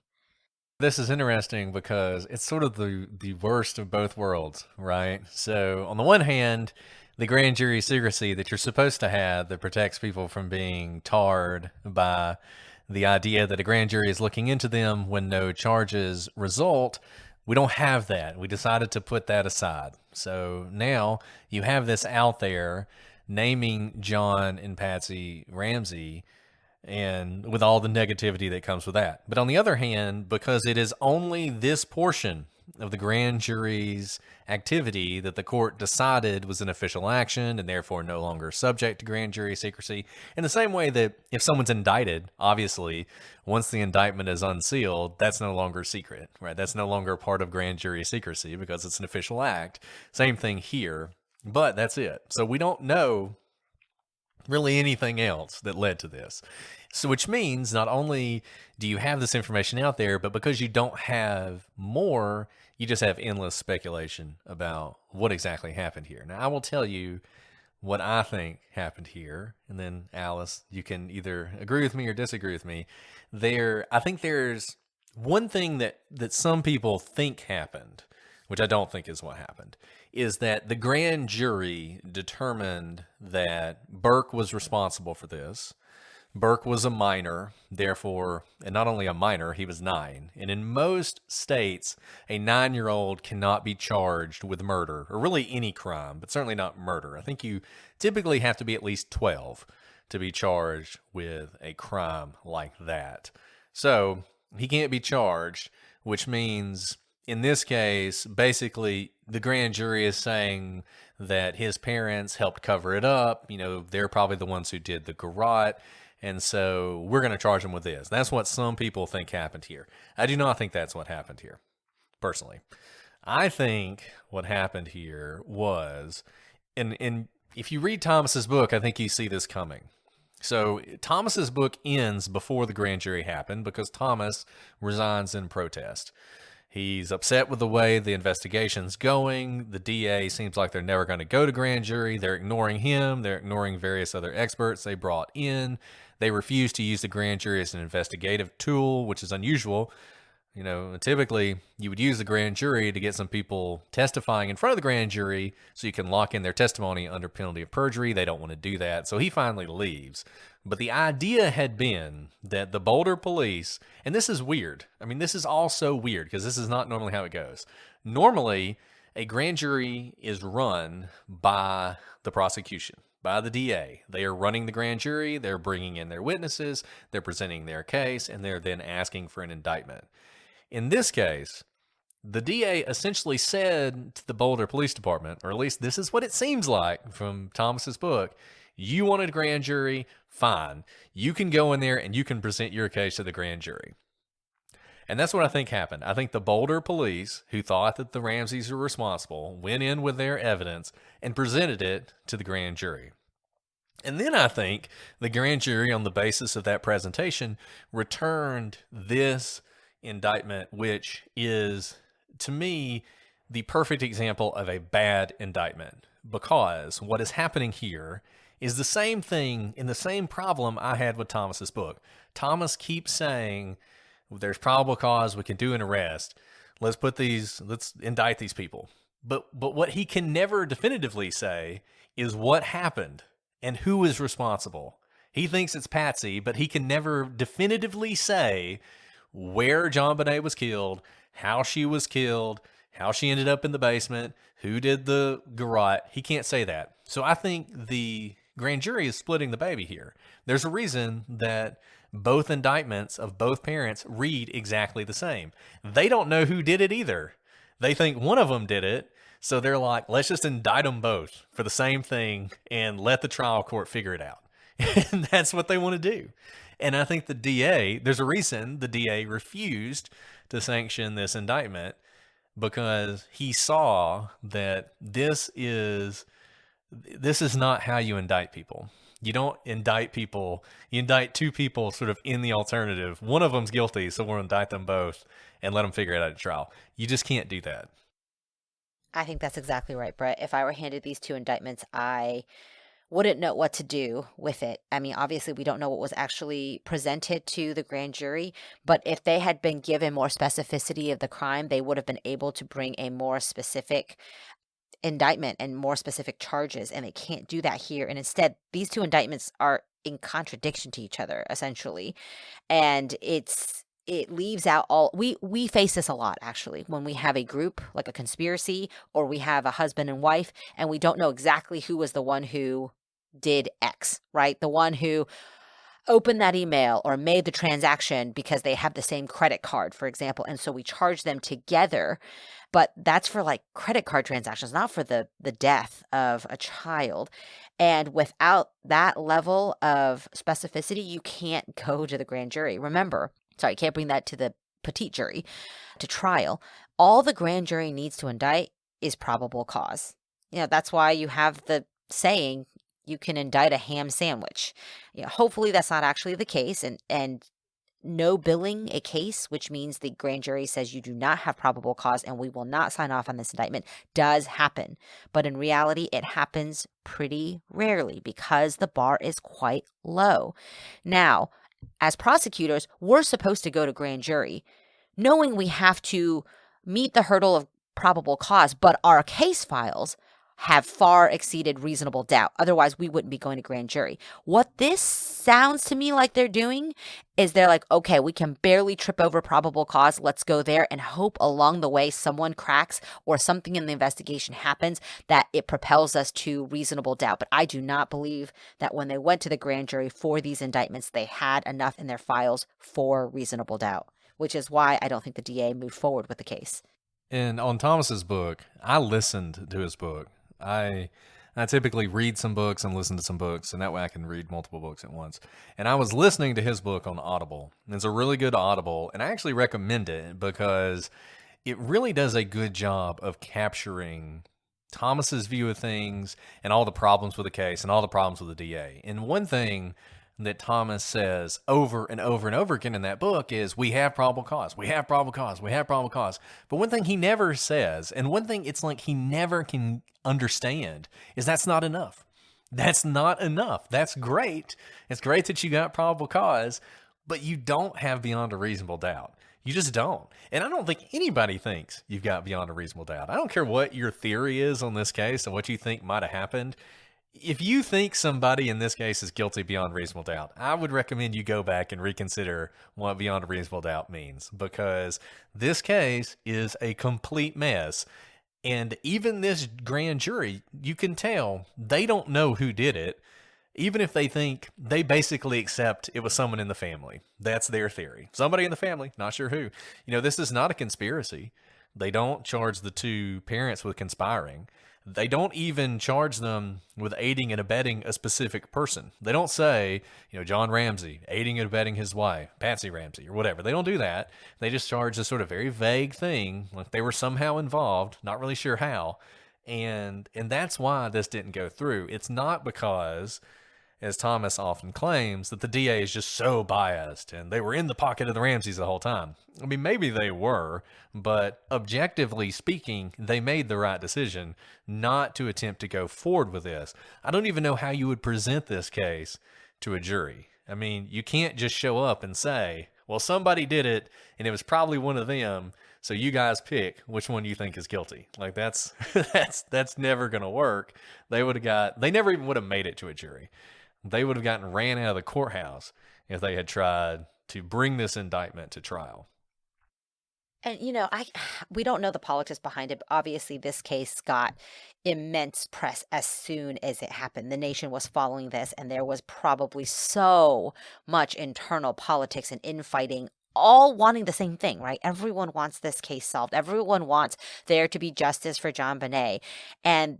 Speaker 1: This is interesting because it's sort of the worst of both worlds, right? So on the one hand, the grand jury secrecy that you're supposed to have that protects people from being tarred by the idea that a grand jury is looking into them when no charges result, we don't have that. We decided to put that aside. So now you have this out there naming John and Patsy Ramsey, and with all the negativity that comes with that. But on the other hand, because it is only this portion of the grand jury's activity that the court decided was an official action and therefore no longer subject to grand jury secrecy, in the same way that if someone's indicted, obviously, once the indictment is unsealed, that's no longer secret, right? That's no longer part of grand jury secrecy because it's an official act. Same thing here, but that's it. So we don't know really anything else that led to this. So which means not only do you have this information out there, but because you don't have more, you just have endless speculation about what exactly happened here. Now, I will tell you what I think happened here, and then Alice, you can either agree with me or disagree with me. I think there's one thing that some people think happened, which I don't think is what happened, is that the grand jury determined that Burke was responsible for this. Burke was a minor, therefore, and not only a minor, he was 9. And in most states, a 9-year-old cannot be charged with murder, or really any crime, but certainly not murder. I think you typically have to be at least 12 to be charged with a crime like that. So he can't be charged, which means in this case, basically, the grand jury is saying that his parents helped cover it up. You know, they're probably the ones who did the garrote. And so we're going to charge him with this. That's what some people think happened here. I do not think that's what happened here, personally. I think what happened here was, and if you read Thomas's book, I think you see this coming. So Thomas's book ends before the grand jury happened because Thomas resigns in protest. He's upset with the way the investigation's going. The DA seems like they're never going to go to grand jury. They're ignoring him. They're ignoring various other experts they brought in. They refuse to use the grand jury as an investigative tool, which is unusual. You know, typically you would use the grand jury to get some people testifying in front of the grand jury so you can lock in their testimony under penalty of perjury. They don't want to do that. So he finally leaves. But the idea had been that the Boulder police, and this is weird. I mean, this is all so weird because this is not normally how it goes. Normally, a grand jury is run by the prosecution, by the DA. They are running the grand jury, they're bringing in their witnesses, they're presenting their case, and they're then asking for an indictment. In this case, the DA essentially said to the Boulder Police Department, or at least this is what it seems like from Thomas's book, you wanted a grand jury, fine. You can go in there and you can present your case to the grand jury. And that's what I think happened. I think the Boulder police, who thought that the Ramseys were responsible, went in with their evidence and presented it to the grand jury. And then I think the grand jury, on the basis of that presentation, returned this indictment, which is, to me, the perfect example of a bad indictment. Because what is happening here is the same thing in the same problem I had with Thomas's book. Thomas keeps saying, there's probable cause, we can do an arrest. Let's indict these people. But what he can never definitively say is what happened and who is responsible. He thinks it's Patsy, but he can never definitively say where JonBenét was killed, how she was killed, how she ended up in the basement, who did the garrote. He can't say that. So I think the grand jury is splitting the baby here. There's a reason that both indictments of both parents read exactly the same. They don't know who did it either. They think one of them did it, so they're like, let's just indict them both for the same thing and let the trial court figure it out. And that's what they want to do. And I think the DA, there's a reason the DA refused to sanction this indictment, because he saw that this is not how you indict people. You don't indict people. You indict two people sort of in the alternative. One of them's guilty, so we'll indict them both and let them figure it out at trial. You just can't do that.
Speaker 2: I think that's exactly right, Brett. If I were handed these two indictments, I wouldn't know what to do with it. I mean, obviously, we don't know what was actually presented to the grand jury, but if they had been given more specificity of the crime, they would have been able to bring a more specific indictment and more specific charges, and they can't do that here. And instead, these two indictments are in contradiction to each other, essentially. And it leaves out all we face this a lot, actually, when we have a group like a conspiracy, or we have a husband and wife and we don't know exactly who was the one who did X, right? The one who opened that email or made the transaction because they have the same credit card, for example. And so we charge them together. But that's for like credit card transactions, not for the death of a child. And without that level of specificity, you can't go to the grand jury. Remember, sorry, you can't bring that to the petite jury, to trial. All the grand jury needs to indict is probable cause. You know, that's why you have the saying, you can indict a ham sandwich. You know, hopefully that's not actually the case. And no billing a case, which means the grand jury says you do not have probable cause and we will not sign off on this indictment, does happen. But in reality, it happens pretty rarely because the bar is quite low. Now, as prosecutors, we're supposed to go to grand jury knowing we have to meet the hurdle of probable cause, but our case files have far exceeded reasonable doubt. Otherwise, we wouldn't be going to grand jury. What this sounds to me like they're doing is they're like, okay, we can barely trip over probable cause. Let's go there and hope along the way someone cracks or something in the investigation happens that it propels us to reasonable doubt. But I do not believe that when they went to the grand jury for these indictments, they had enough in their files for reasonable doubt, which is why I don't think the DA moved forward with the case.
Speaker 1: And on Thomas's book, I listened to his book. I typically read some books and listen to some books, and that way I can read multiple books at once. And I was listening to his book on Audible. It's a really good Audible, and I actually recommend it because it really does a good job of capturing Thomas's view of things and all the problems with the case and all the problems with the DA. And one thing that Thomas says over and over and over again in that book is, we have probable cause, we have probable cause, we have probable cause. But one thing he never says, and one thing it's like he never can understand, is that's not enough. That's not enough. That's great. It's great that you got probable cause, but you don't have beyond a reasonable doubt. You just don't. And I don't think anybody thinks you've got beyond a reasonable doubt. I don't care what your theory is on this case and what you think might have happened. If you think somebody in this case is guilty beyond reasonable doubt, I would recommend you go back and reconsider what beyond a reasonable doubt means, because this case is a complete mess. And even this grand jury, you can tell they don't know who did it. Even if they think, they basically accept it was someone in the family. That's their theory. Somebody in the family, not sure who. This is not a conspiracy. They don't charge the two parents with conspiring. They don't even charge them with aiding and abetting a specific person. They don't say, John Ramsey, aiding and abetting his wife, Patsy Ramsey, or whatever. They don't do that. They just charge a sort of very vague thing, like they were somehow involved, not really sure how. And that's why this didn't go through. It's not because, as Thomas often claims, that the DA is just so biased and they were in the pocket of the Ramseys the whole time. I mean, maybe they were, but objectively speaking, they made the right decision not to attempt to go forward with this. I don't even know how you would present this case to a jury. I mean, you can't just show up and say, well, somebody did it and it was probably one of them, so you guys pick which one you think is guilty. Like that's never going to work. They never even would have made it to a jury. They would have gotten ran out of the courthouse if they had tried to bring this indictment to trial.
Speaker 2: And, we don't know the politics behind it, but obviously this case got immense press as soon as it happened. The nation was following this, and there was probably so much internal politics and infighting, all wanting the same thing, right? Everyone wants this case solved. Everyone wants there to be justice for JonBenét. And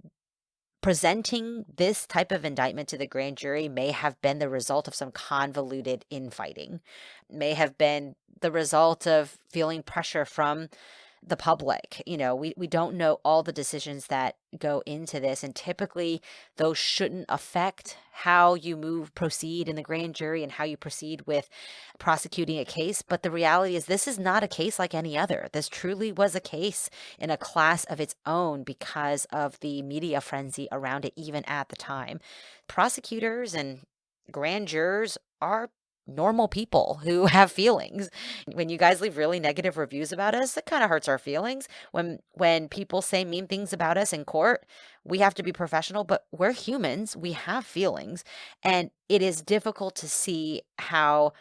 Speaker 2: presenting this type of indictment to the grand jury may have been the result of some convoluted infighting, may have been the result of feeling pressure from the public. We don't know all the decisions that go into this, and typically those shouldn't affect how you proceed in the grand jury and how you proceed with prosecuting a case. But the reality is this is not a case like any other. This truly was a case in a class of its own because of the media frenzy around it, even at the time. Prosecutors and grand jurors are normal people who have feelings. When you guys leave really negative reviews about us, it kind of hurts our feelings. When people say mean things about us in court, we have to be professional, but we're humans. We have feelings. And it is difficult to see how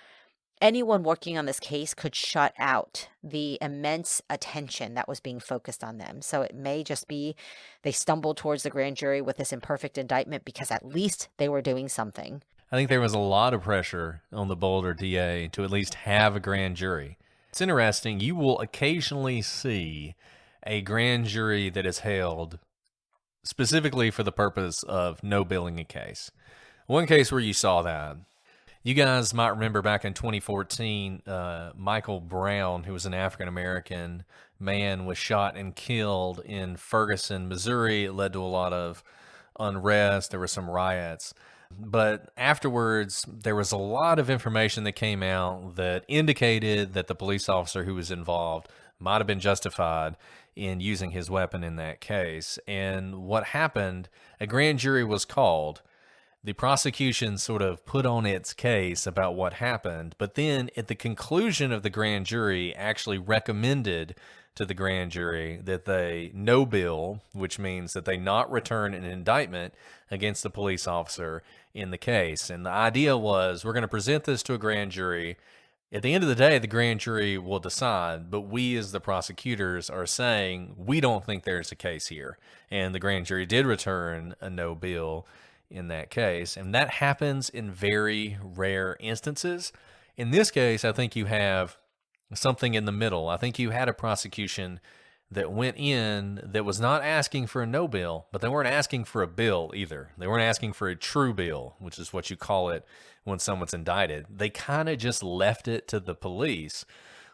Speaker 2: anyone working on this case could shut out the immense attention that was being focused on them. So it may just be they stumbled towards the grand jury with this imperfect indictment because at least they were doing something.
Speaker 1: I think there was a lot of pressure on the Boulder DA to at least have a grand jury. It's interesting. You will occasionally see a grand jury that is held specifically for the purpose of no-billing a case. One case where you saw that, you guys might remember back in 2014, Michael Brown, who was an African-American man, was shot and killed in Ferguson, Missouri. It led to a lot of unrest. There were some riots. But afterwards, there was a lot of information that came out that indicated that the police officer who was involved might have been justified in using his weapon in that case. And what happened, a grand jury was called. The prosecution sort of put on its case about what happened, but then at the conclusion of the grand jury actually recommended to the grand jury that they no bill, which means that they not return an indictment against the police officer in the case. And the idea was, we're going to present this to a grand jury. At the end of the day, the grand jury will decide, but we as the prosecutors are saying we don't think there's a case here. And the grand jury did return a no bill in that case. And that happens in very rare instances. In this case, I think you have something in the middle. I think you had a prosecution that went in that was not asking for a no bill, but they weren't asking for a bill either. They weren't asking for a true bill, which is what you call it when someone's indicted. They kind of just left it to the police,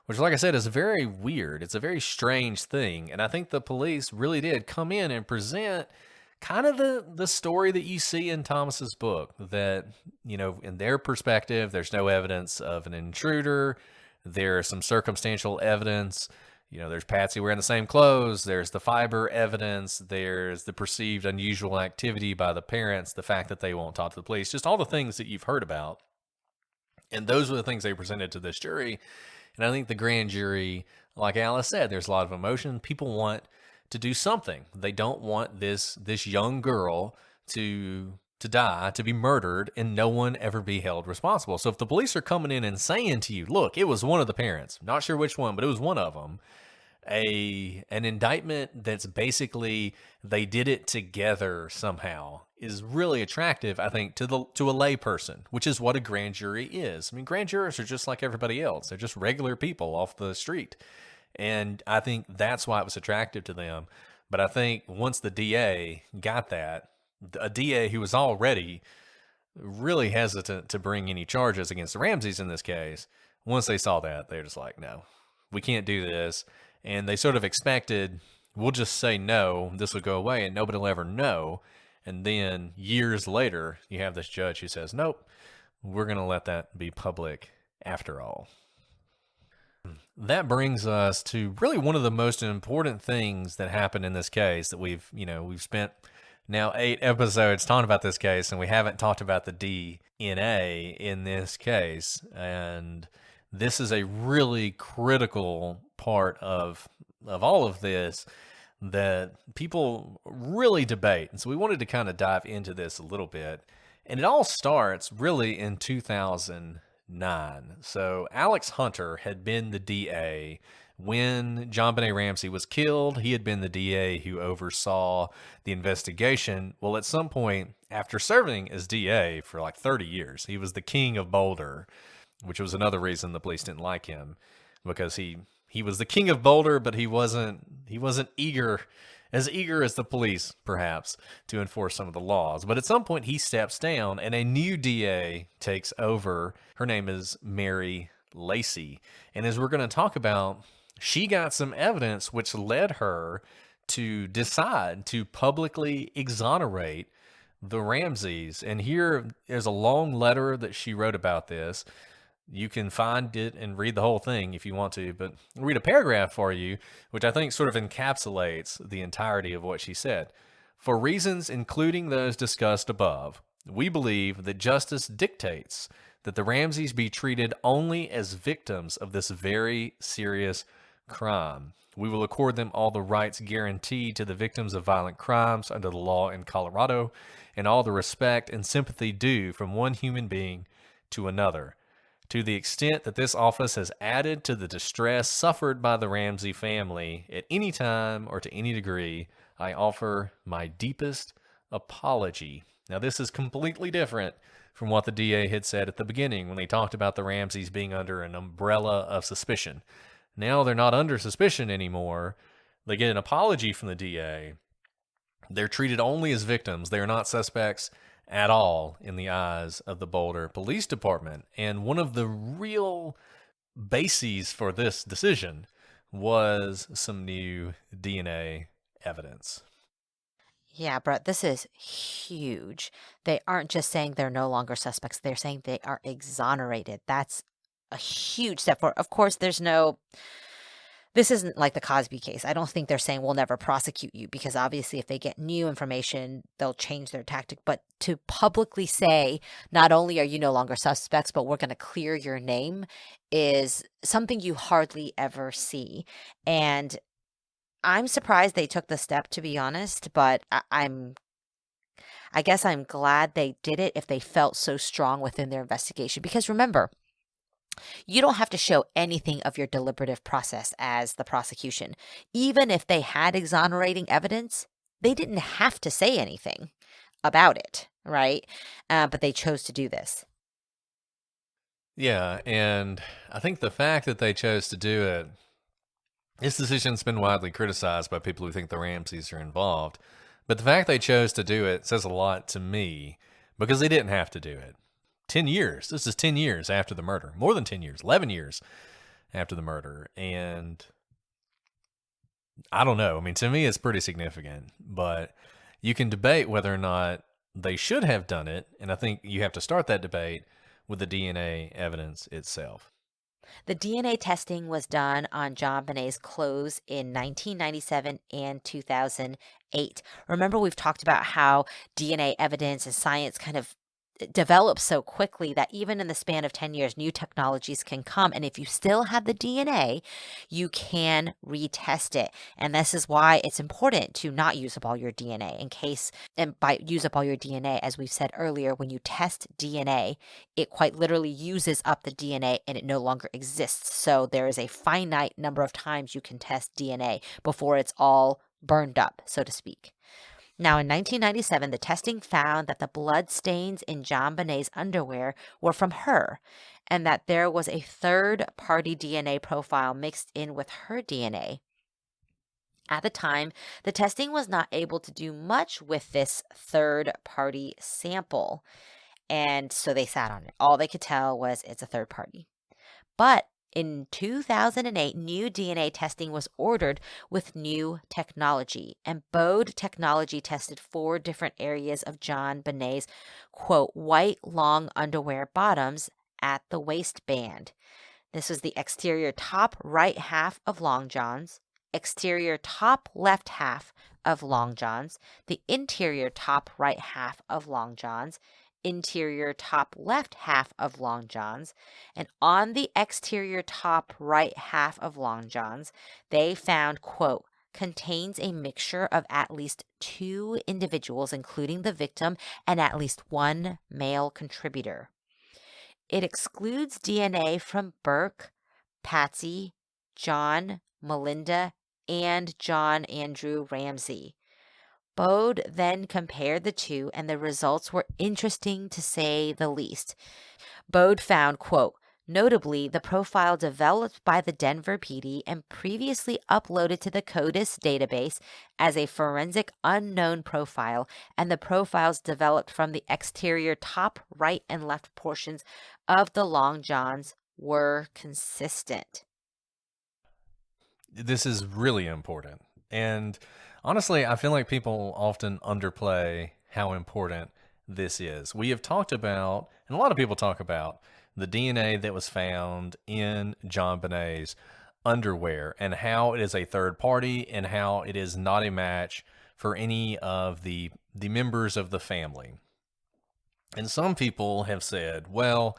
Speaker 1: which, like I said, is very weird. It's a very strange thing. And I think the police really did come in and present kind of the story that you see in Thomas's book, that, in their perspective, there's no evidence of an intruder. There's some circumstantial evidence. There's Patsy wearing the same clothes. There's the fiber evidence. There's the perceived unusual activity by the parents, the fact that they won't talk to the police, just all the things that you've heard about. And those were the things they presented to this jury. And I think the grand jury, like Alice said, there's a lot of emotion. People want to do something. They don't want this young girl to die, to be murdered, and no one ever be held responsible. So if the police are coming in and saying to you, look, it was one of the parents, not sure which one, but it was one of them, an indictment that's basically they did it together somehow is really attractive, I think, to a lay person, which is what a grand jury is. I mean, grand jurors are just like everybody else. They're just regular people off the street. And I think that's why it was attractive to them. But I think once the DA got that, a DA who was already really hesitant to bring any charges against the Ramseys in this case, once they saw that, they're just like, no, we can't do this. And they sort of expected, we'll just say no, this will go away, and nobody will ever know. And then years later, you have this judge who says, nope, we're going to let that be public after all. That brings us to really one of the most important things that happened in this case that we've spent now 8 episodes talking about this case, and we haven't talked about the DNA in this case. And this is a really critical part of all of this that people really debate. And so we wanted to kind of dive into this a little bit. And it all starts really in 2009. So Alex Hunter had been the DA when JonBenét Ramsey was killed. He had been the DA who oversaw the investigation. Well, at some point, after serving as DA for like 30 years, he was the king of Boulder, which was another reason the police didn't like him, because he was the king of Boulder, but he wasn't eager as the police, perhaps, to enforce some of the laws. But at some point, he steps down, and a new DA takes over. Her name is Mary Lacey. And as we're going to talk about, she got some evidence which led her to decide to publicly exonerate the Ramseys. And here is a long letter that she wrote about this. You can find it and read the whole thing if you want to, but I'll read a paragraph for you, which I think sort of encapsulates the entirety of what she said. For reasons including those discussed above, we believe that justice dictates that the Ramseys be treated only as victims of this very serious crime. We will accord them all the rights guaranteed to the victims of violent crimes under the law in Colorado, and all the respect and sympathy due from one human being to another. To the extent that this office has added to the distress suffered by the Ramsey family at any time or to any degree, I offer my deepest apology. Now, this is completely different from what the DA had said at the beginning when they talked about the Ramseys being under an umbrella of suspicion. Now they're not under suspicion anymore. They get an apology from the DA. They're treated only as victims. They are not suspects at all in the eyes of the Boulder Police Department. And one of the real bases for this decision was some new DNA evidence.
Speaker 2: Yeah, Brett, this is huge. They aren't just saying they're no longer suspects. They're saying they are exonerated. That's a huge step forward. Of course, this isn't like the Cosby case. I don't think they're saying we'll never prosecute you, because obviously if they get new information, they'll change their tactic. But to publicly say, not only are you no longer suspects, but we're going to clear your name, is something you hardly ever see. And I'm surprised they took the step, to be honest, but I guess I'm glad they did it if they felt so strong within their investigation. Because remember, you don't have to show anything of your deliberative process as the prosecution. Even if they had exonerating evidence, they didn't have to say anything about it, right? But they chose to do this.
Speaker 1: Yeah, and I think the fact that they chose to do it, this decision's been widely criticized by people who think the Ramseys are involved. But the fact they chose to do it says a lot to me, because they didn't have to do it. 10 years. This is 10 years after the murder. More than 10 years. 11 years after the murder. And I don't know. I mean, to me, it's pretty significant. But you can debate whether or not they should have done it. And I think you have to start that debate with the DNA evidence itself.
Speaker 2: The DNA testing was done on JonBenét's clothes in 1997 and 2008. Remember, we've talked about how DNA evidence and science kind of develops so quickly that even in the span of 10 years, new technologies can come. And if you still have the DNA, you can retest it. And this is why it's important to not use up all your DNA and by use up all your DNA, as we've said earlier, when you test DNA, it quite literally uses up the DNA and it no longer exists. So there is a finite number of times you can test DNA before it's all burned up, so to speak. Now, in 1997, the testing found that the blood stains in JonBenét's underwear were from her, and that there was a third-party DNA profile mixed in with her DNA. At the time, the testing was not able to do much with this third-party sample, and so they sat on it. All they could tell was it's a third party. But in 2008, new DNA testing was ordered with new technology, and Bode Technology tested 4 different areas of JonBenét's, quote, white long underwear bottoms at the waistband. This was the exterior top right half of long johns, exterior top left half of long johns, the interior top right half of long johns, interior top left half of long johns, and on the exterior top right half of long johns, they found, quote, contains a mixture of at least 2 individuals, including the victim, and at least 1 male contributor. It excludes DNA from Burke, Patsy, John, Melinda, and John Andrew Ramsey. Bode then compared the two, and the results were interesting to say the least. Bode found, quote, notably, the profile developed by the Denver PD and previously uploaded to the CODIS database as a forensic unknown profile, and the profiles developed from the exterior top right and left portions of the long johns were consistent.
Speaker 1: This is really important. And honestly, I feel like people often underplay how important this is. We have talked about, and a lot of people talk about, the DNA that was found in JonBenét's underwear and how it is a third party and how it is not a match for any of the members of the family. And some people have said, well,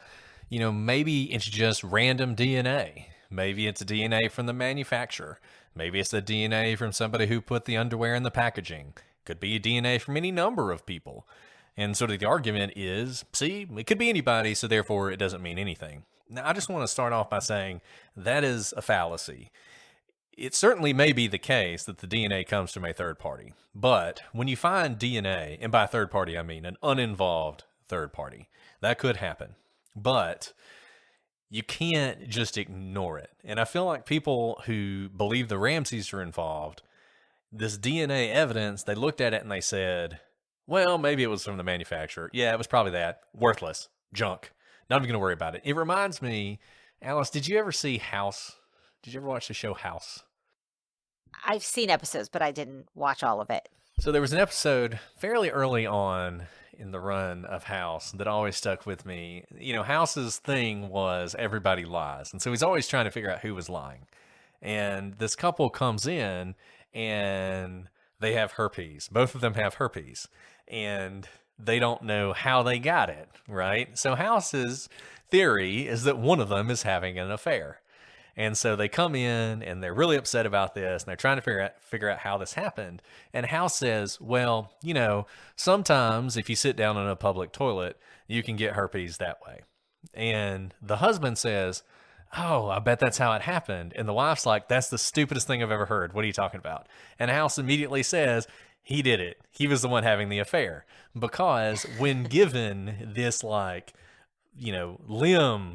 Speaker 1: maybe it's just random DNA. Maybe it's DNA from the manufacturer. Maybe it's the DNA from somebody who put the underwear in the packaging. Could be a DNA from any number of people. And sort of the argument is, see, it could be anybody, so therefore it doesn't mean anything. Now, I just want to start off by saying that is a fallacy. It certainly may be the case that the DNA comes from a third party. But when you find DNA, and by a third party I mean an uninvolved third party, that could happen. But you can't just ignore it. And I feel like people who believe the Ramseys are involved, this DNA evidence, they looked at it and they said, well, maybe it was from the manufacturer. Yeah, it was probably that. Worthless. Junk. Not even going to worry about it. It reminds me, Alice, did you ever see House? Did you ever watch the show House?
Speaker 2: I've seen episodes, but I didn't watch all of it.
Speaker 1: So there was an episode fairly early on in the run of House that always stuck with me. House's thing was everybody lies. And so he's always trying to figure out who was lying. And this couple comes in and they have herpes. Both of them have herpes. And they don't know how they got it, right? So House's theory is that one of them is having an affair. And so they come in and they're really upset about this and they're trying to figure out how this happened. And House says, well, sometimes if you sit down in a public toilet, you can get herpes that way. And the husband says, oh, I bet that's how it happened. And the wife's like, that's the stupidest thing I've ever heard. What are you talking about? And House immediately says, he did it. He was the one having the affair. Because when given this limb,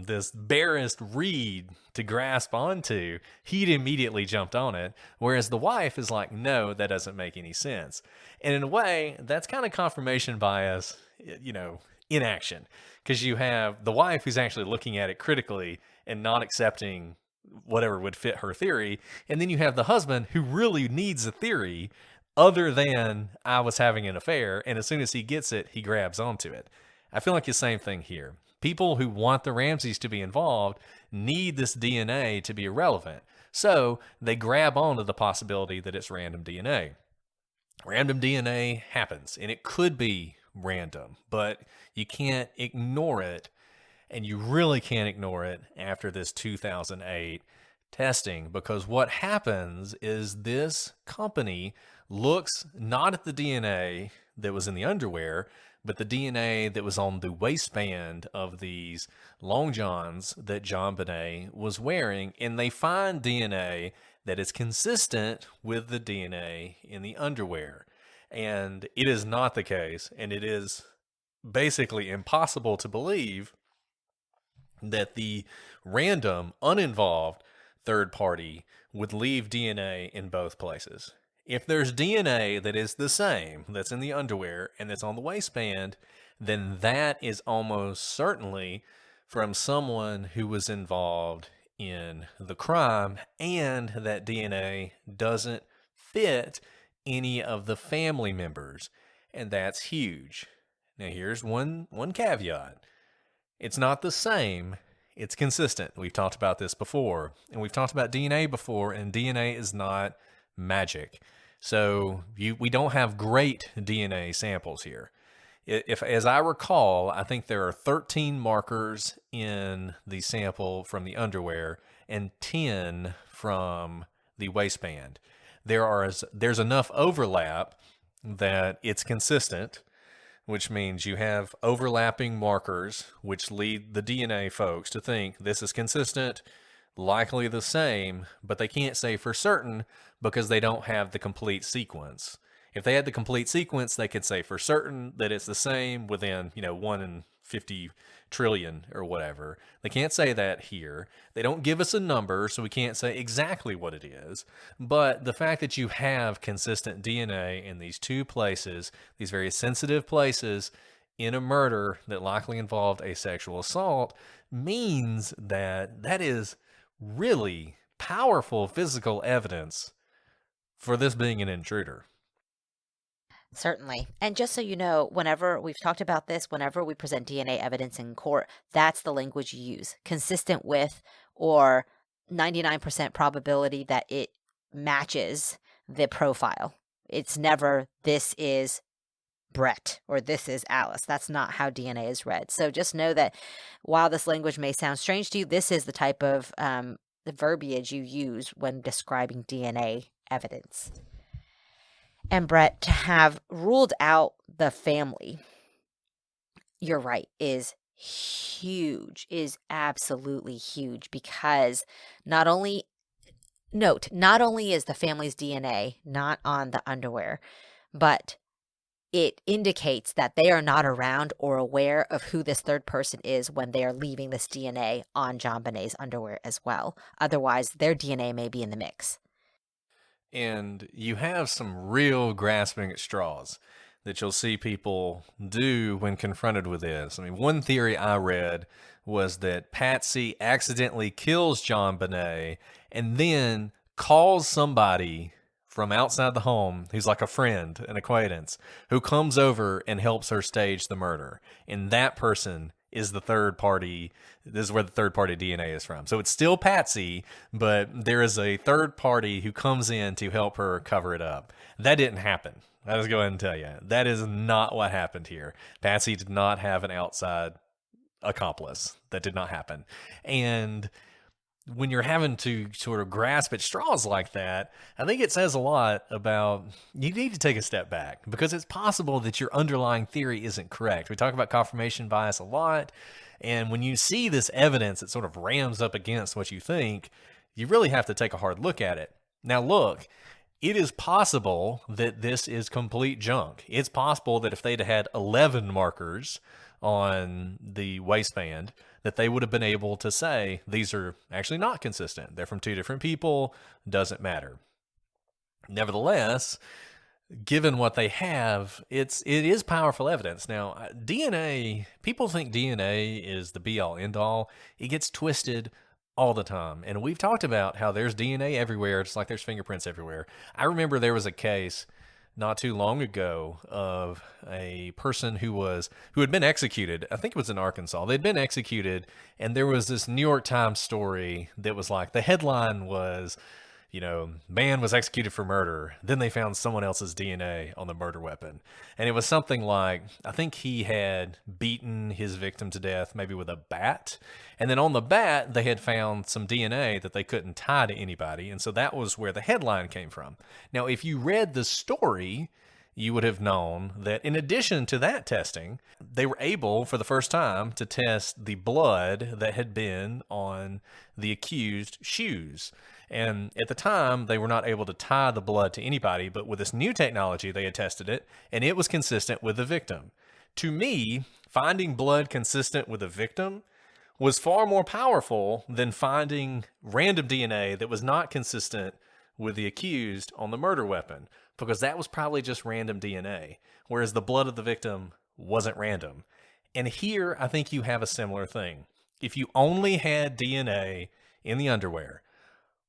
Speaker 1: this barest reed to grasp onto, he'd immediately jumped on it. Whereas the wife is like, no, that doesn't make any sense. And in a way, that's kind of confirmation bias, in action. Because you have the wife who's actually looking at it critically and not accepting whatever would fit her theory. And then you have the husband who really needs a theory other than I was having an affair. And as soon as he gets it, he grabs onto it. I feel like the same thing here. People who want the Ramseys to be involved need this DNA to be irrelevant. So they grab onto the possibility that it's random DNA. Random DNA happens, and it could be random, but you can't ignore it, and you really can't ignore it after this 2008 testing, because what happens is this company looks not at the DNA that was in the underwear, but the DNA that was on the waistband of these long johns that JonBenét was wearing, and they find DNA that is consistent with the DNA in the underwear. And it is not the case, and it is basically impossible to believe that the random, uninvolved third party would leave DNA in both places. If there's DNA that is the same, that's in the underwear and that's on the waistband, then that is almost certainly from someone who was involved in the crime, and that DNA doesn't fit any of the family members. And that's huge. Now here's one caveat. It's not the same. It's consistent. We've talked about this before, and we've talked about DNA before, and DNA is not magic. So we don't have great DNA samples here. If, as I recall, I think there are 13 markers in the sample from the underwear and 10 from the waistband. There's enough overlap that it's consistent, which means you have overlapping markers, which lead the DNA folks to think this is consistent, likely the same, but they can't say for certain because they don't have the complete sequence. If they had the complete sequence, they could say for certain that it's the same within, 1 in 50 trillion or whatever. They can't say that here. They don't give us a number, so we can't say exactly what it is. But the fact that you have consistent DNA in these two places, these very sensitive places in a murder that likely involved a sexual assault, means that that is really powerful physical evidence for this being an intruder.
Speaker 2: Certainly. And just so you know, whenever we've talked about this, whenever we present DNA evidence in court, that's the language you use. Consistent with, or 99% probability that it matches the profile. It's never, this is Brett or this is Alice. That's not how DNA is read. So just know that while this language may sound strange to you, this is the type of the verbiage you use when describing DNA evidence. And Brett, to have ruled out the family, you're right, is huge, is absolutely huge, because not only is the family's DNA not on the underwear, but it indicates that they are not around or aware of who this third person is when they are leaving this DNA on JonBenét's underwear as well. Otherwise, their DNA may be in the mix.
Speaker 1: And you have some real grasping at straws that you'll see people do when confronted with this. I mean, one theory I read was that Patsy accidentally kills JonBenét and then calls somebody from outside the home who's like a friend, an acquaintance, who comes over and helps her stage the murder. And that person is the third party. This is where the third party DNA is from. So it's still Patsy, but there is a third party who comes in to help her cover it up. That didn't happen. I'll just go ahead and tell you. That is not what happened here. Patsy did not have an outside accomplice. That did not happen. And when you're having to sort of grasp at straws like that, I think it says a lot about you need to take a step back, because it's possible that your underlying theory isn't correct. We talk about confirmation bias a lot, and when you see this evidence that sort of rams up against what you think, you really have to take a hard look at it. Now look, it is possible that this is complete junk. It's possible that if they'd had 11 markers on the waistband, that they would have been able to say, these are actually not consistent. They're from two different people. Doesn't matter. Nevertheless, given what they have, it is powerful evidence. Now, DNA, people think DNA is the be-all, end-all. It gets twisted all the time. And we've talked about how there's DNA everywhere, just like there's fingerprints everywhere. I remember there was a case not too long ago of a person who had been executed. I think it was in Arkansas. They'd been executed, and there was this New York Times story that was like, the headline was, man was executed for murder. Then they found someone else's DNA on the murder weapon. And it was something like, I think he had beaten his victim to death, maybe with a bat. And then on the bat, they had found some DNA that they couldn't tie to anybody. And so that was where the headline came from. Now, if you read the story, you would have known that in addition to that testing, they were able for the first time to test the blood that had been on the accused shoes. And at the time, they were not able to tie the blood to anybody, but with this new technology, they had tested it, and it was consistent with the victim. To me, finding blood consistent with a victim was far more powerful than finding random DNA that was not consistent with the accused on the murder weapon, because that was probably just random DNA, whereas the blood of the victim wasn't random. And here, I think you have a similar thing. If you only had DNA in the underwear,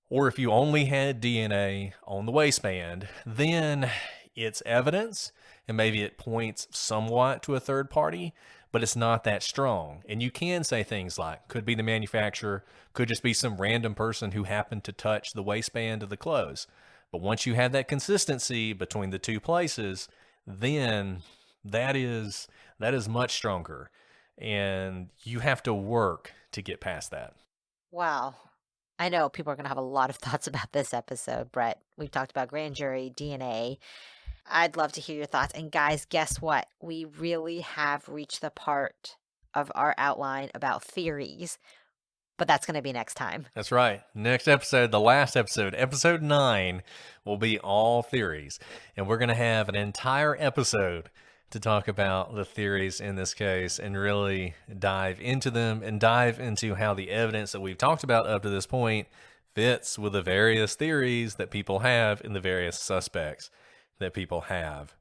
Speaker 1: or if you only had DNA on the waistband, then it's evidence, and maybe it points somewhat to a third party, but it's not that strong. And you can say things like, could be the manufacturer, could just be some random person who happened to touch the waistband of the clothes. But once you have that consistency between the two places, then that is much stronger. And you have to work to get past that.
Speaker 2: Wow. I know people are going to have a lot of thoughts about this episode, Brett. We've talked about grand jury, DNA. I'd love to hear your thoughts. And guys, guess what? We really have reached the part of our outline about theories, but that's going to be next time.
Speaker 1: That's right. Next episode, the last episode, episode 9, will be all theories. And we're going to have an entire episode to talk about the theories in this case and really dive into them and dive into how the evidence that we've talked about up to this point fits with the various theories that people have in the various suspects that people have.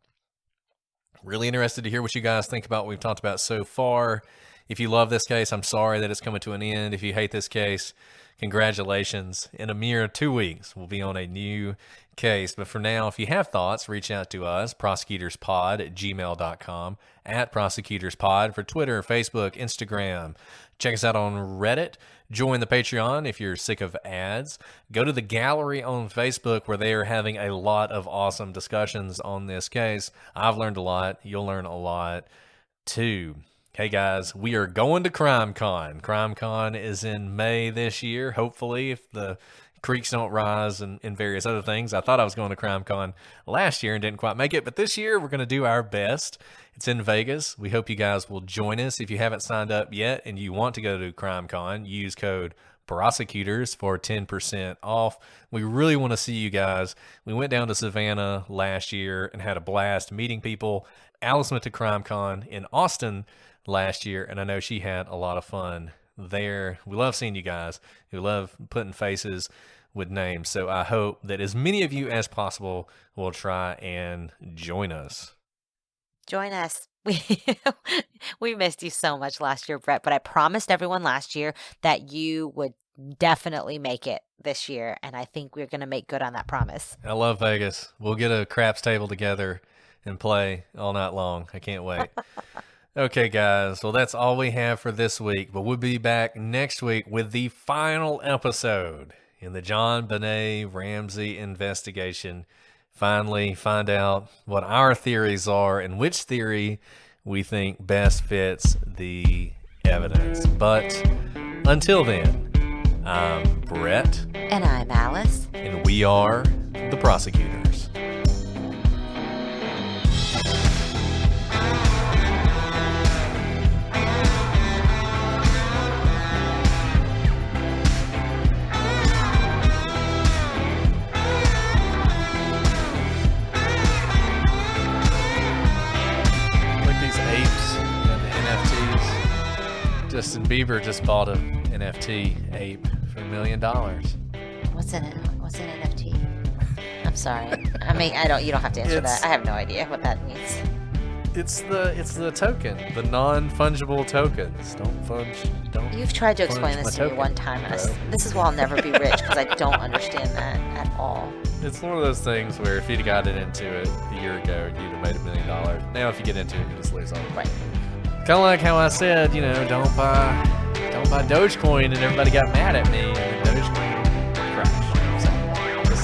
Speaker 1: Really interested to hear what you guys think about what we've talked about so far. If you love this case, I'm sorry that it's coming to an end. If you hate this case, congratulations. In a mere 2 weeks, we'll be on a new case. But for now, if you have thoughts, reach out to us, prosecutorspod@gmail.com, @prosecutorspod for Twitter, Facebook, Instagram. Check us out on Reddit. Join the Patreon if you're sick of ads. Go to the gallery on Facebook where they are having a lot of awesome discussions on this case. I've learned a lot. You'll learn a lot too. Hey guys, we are going to CrimeCon. CrimeCon is in May this year, hopefully, if the creeks don't rise and various other things. I thought I was going to CrimeCon last year and didn't quite make it, but this year we're going to do our best. It's in Vegas. We hope you guys will join us. If you haven't signed up yet and you want to go to CrimeCon, use code prosecutors for 10% off. We really want to see you guys. We went down to Savannah last year and had a blast meeting people. Alice went to CrimeCon in Austin last year, and I know she had a lot of fun there. We love seeing you guys. We love putting faces with names. So I hope that as many of you as possible will try and join us.
Speaker 2: Join us. We missed you so much last year, Brett, but I promised everyone last year that you would definitely make it this year, and I think we're going to make good on that promise.
Speaker 1: I love Vegas. We'll get a craps table together and play all night long. I can't wait. Okay, guys. Well, that's all we have for this week, but we'll be back next week with the final episode in the JonBenét Ramsey investigation. Finally, find out what our theories are and which theory we think best fits the evidence. But until then, I'm Brett.
Speaker 2: And I'm Alice.
Speaker 1: And we are the prosecutors. Justin Bieber just bought an NFT ape for $1 million.
Speaker 2: What's an NFT? I'm sorry. I mean, you don't have to answer that. I have no idea what that means.
Speaker 1: It's the token, the non-fungible tokens. Don't.
Speaker 2: You've tried to explain this to me one time. This is why I'll never be rich, because I don't understand that at all.
Speaker 1: It's one of those things where if you'd gotten into it a year ago, you'd have made $1 million. Now, if you get into it, you just lose all.
Speaker 2: Right.
Speaker 1: Kind of like how I said, don't buy Dogecoin, and everybody got mad at me, and Dogecoin crashed. So this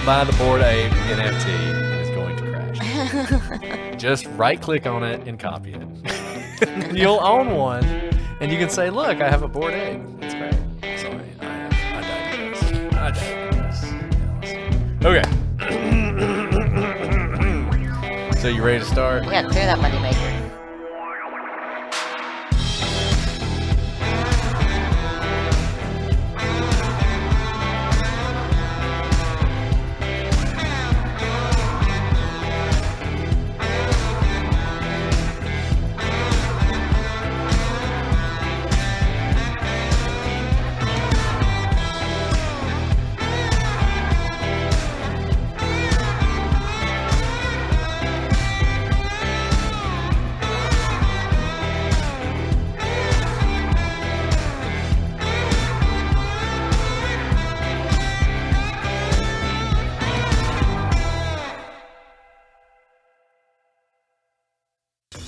Speaker 1: buy the Bored Ape NFT and it's going to crash. Just right-click on it and copy it. You'll own one, and you can say, "Look, I have a Bored Ape." It's great. Sorry, I digress. Okay. So you ready to start?
Speaker 2: We gotta clear that moneymaker.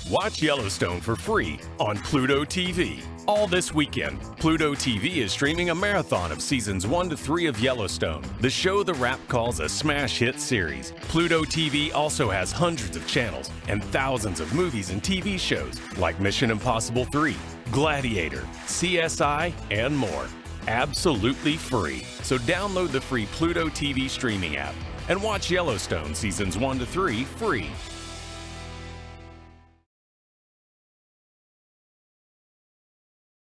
Speaker 3: Watch Yellowstone for free on PlutoTV. All this weekend, PlutoTV is streaming a marathon of seasons 1 to 3 of Yellowstone, the show The Wrap calls a smash hit series. PlutoTV also has hundreds of channels and thousands of movies and TV shows like Mission Impossible 3, Gladiator, CSI, and more. Absolutely free. So download the free Pluto TV streaming app and watch Yellowstone seasons 1 to 3 free.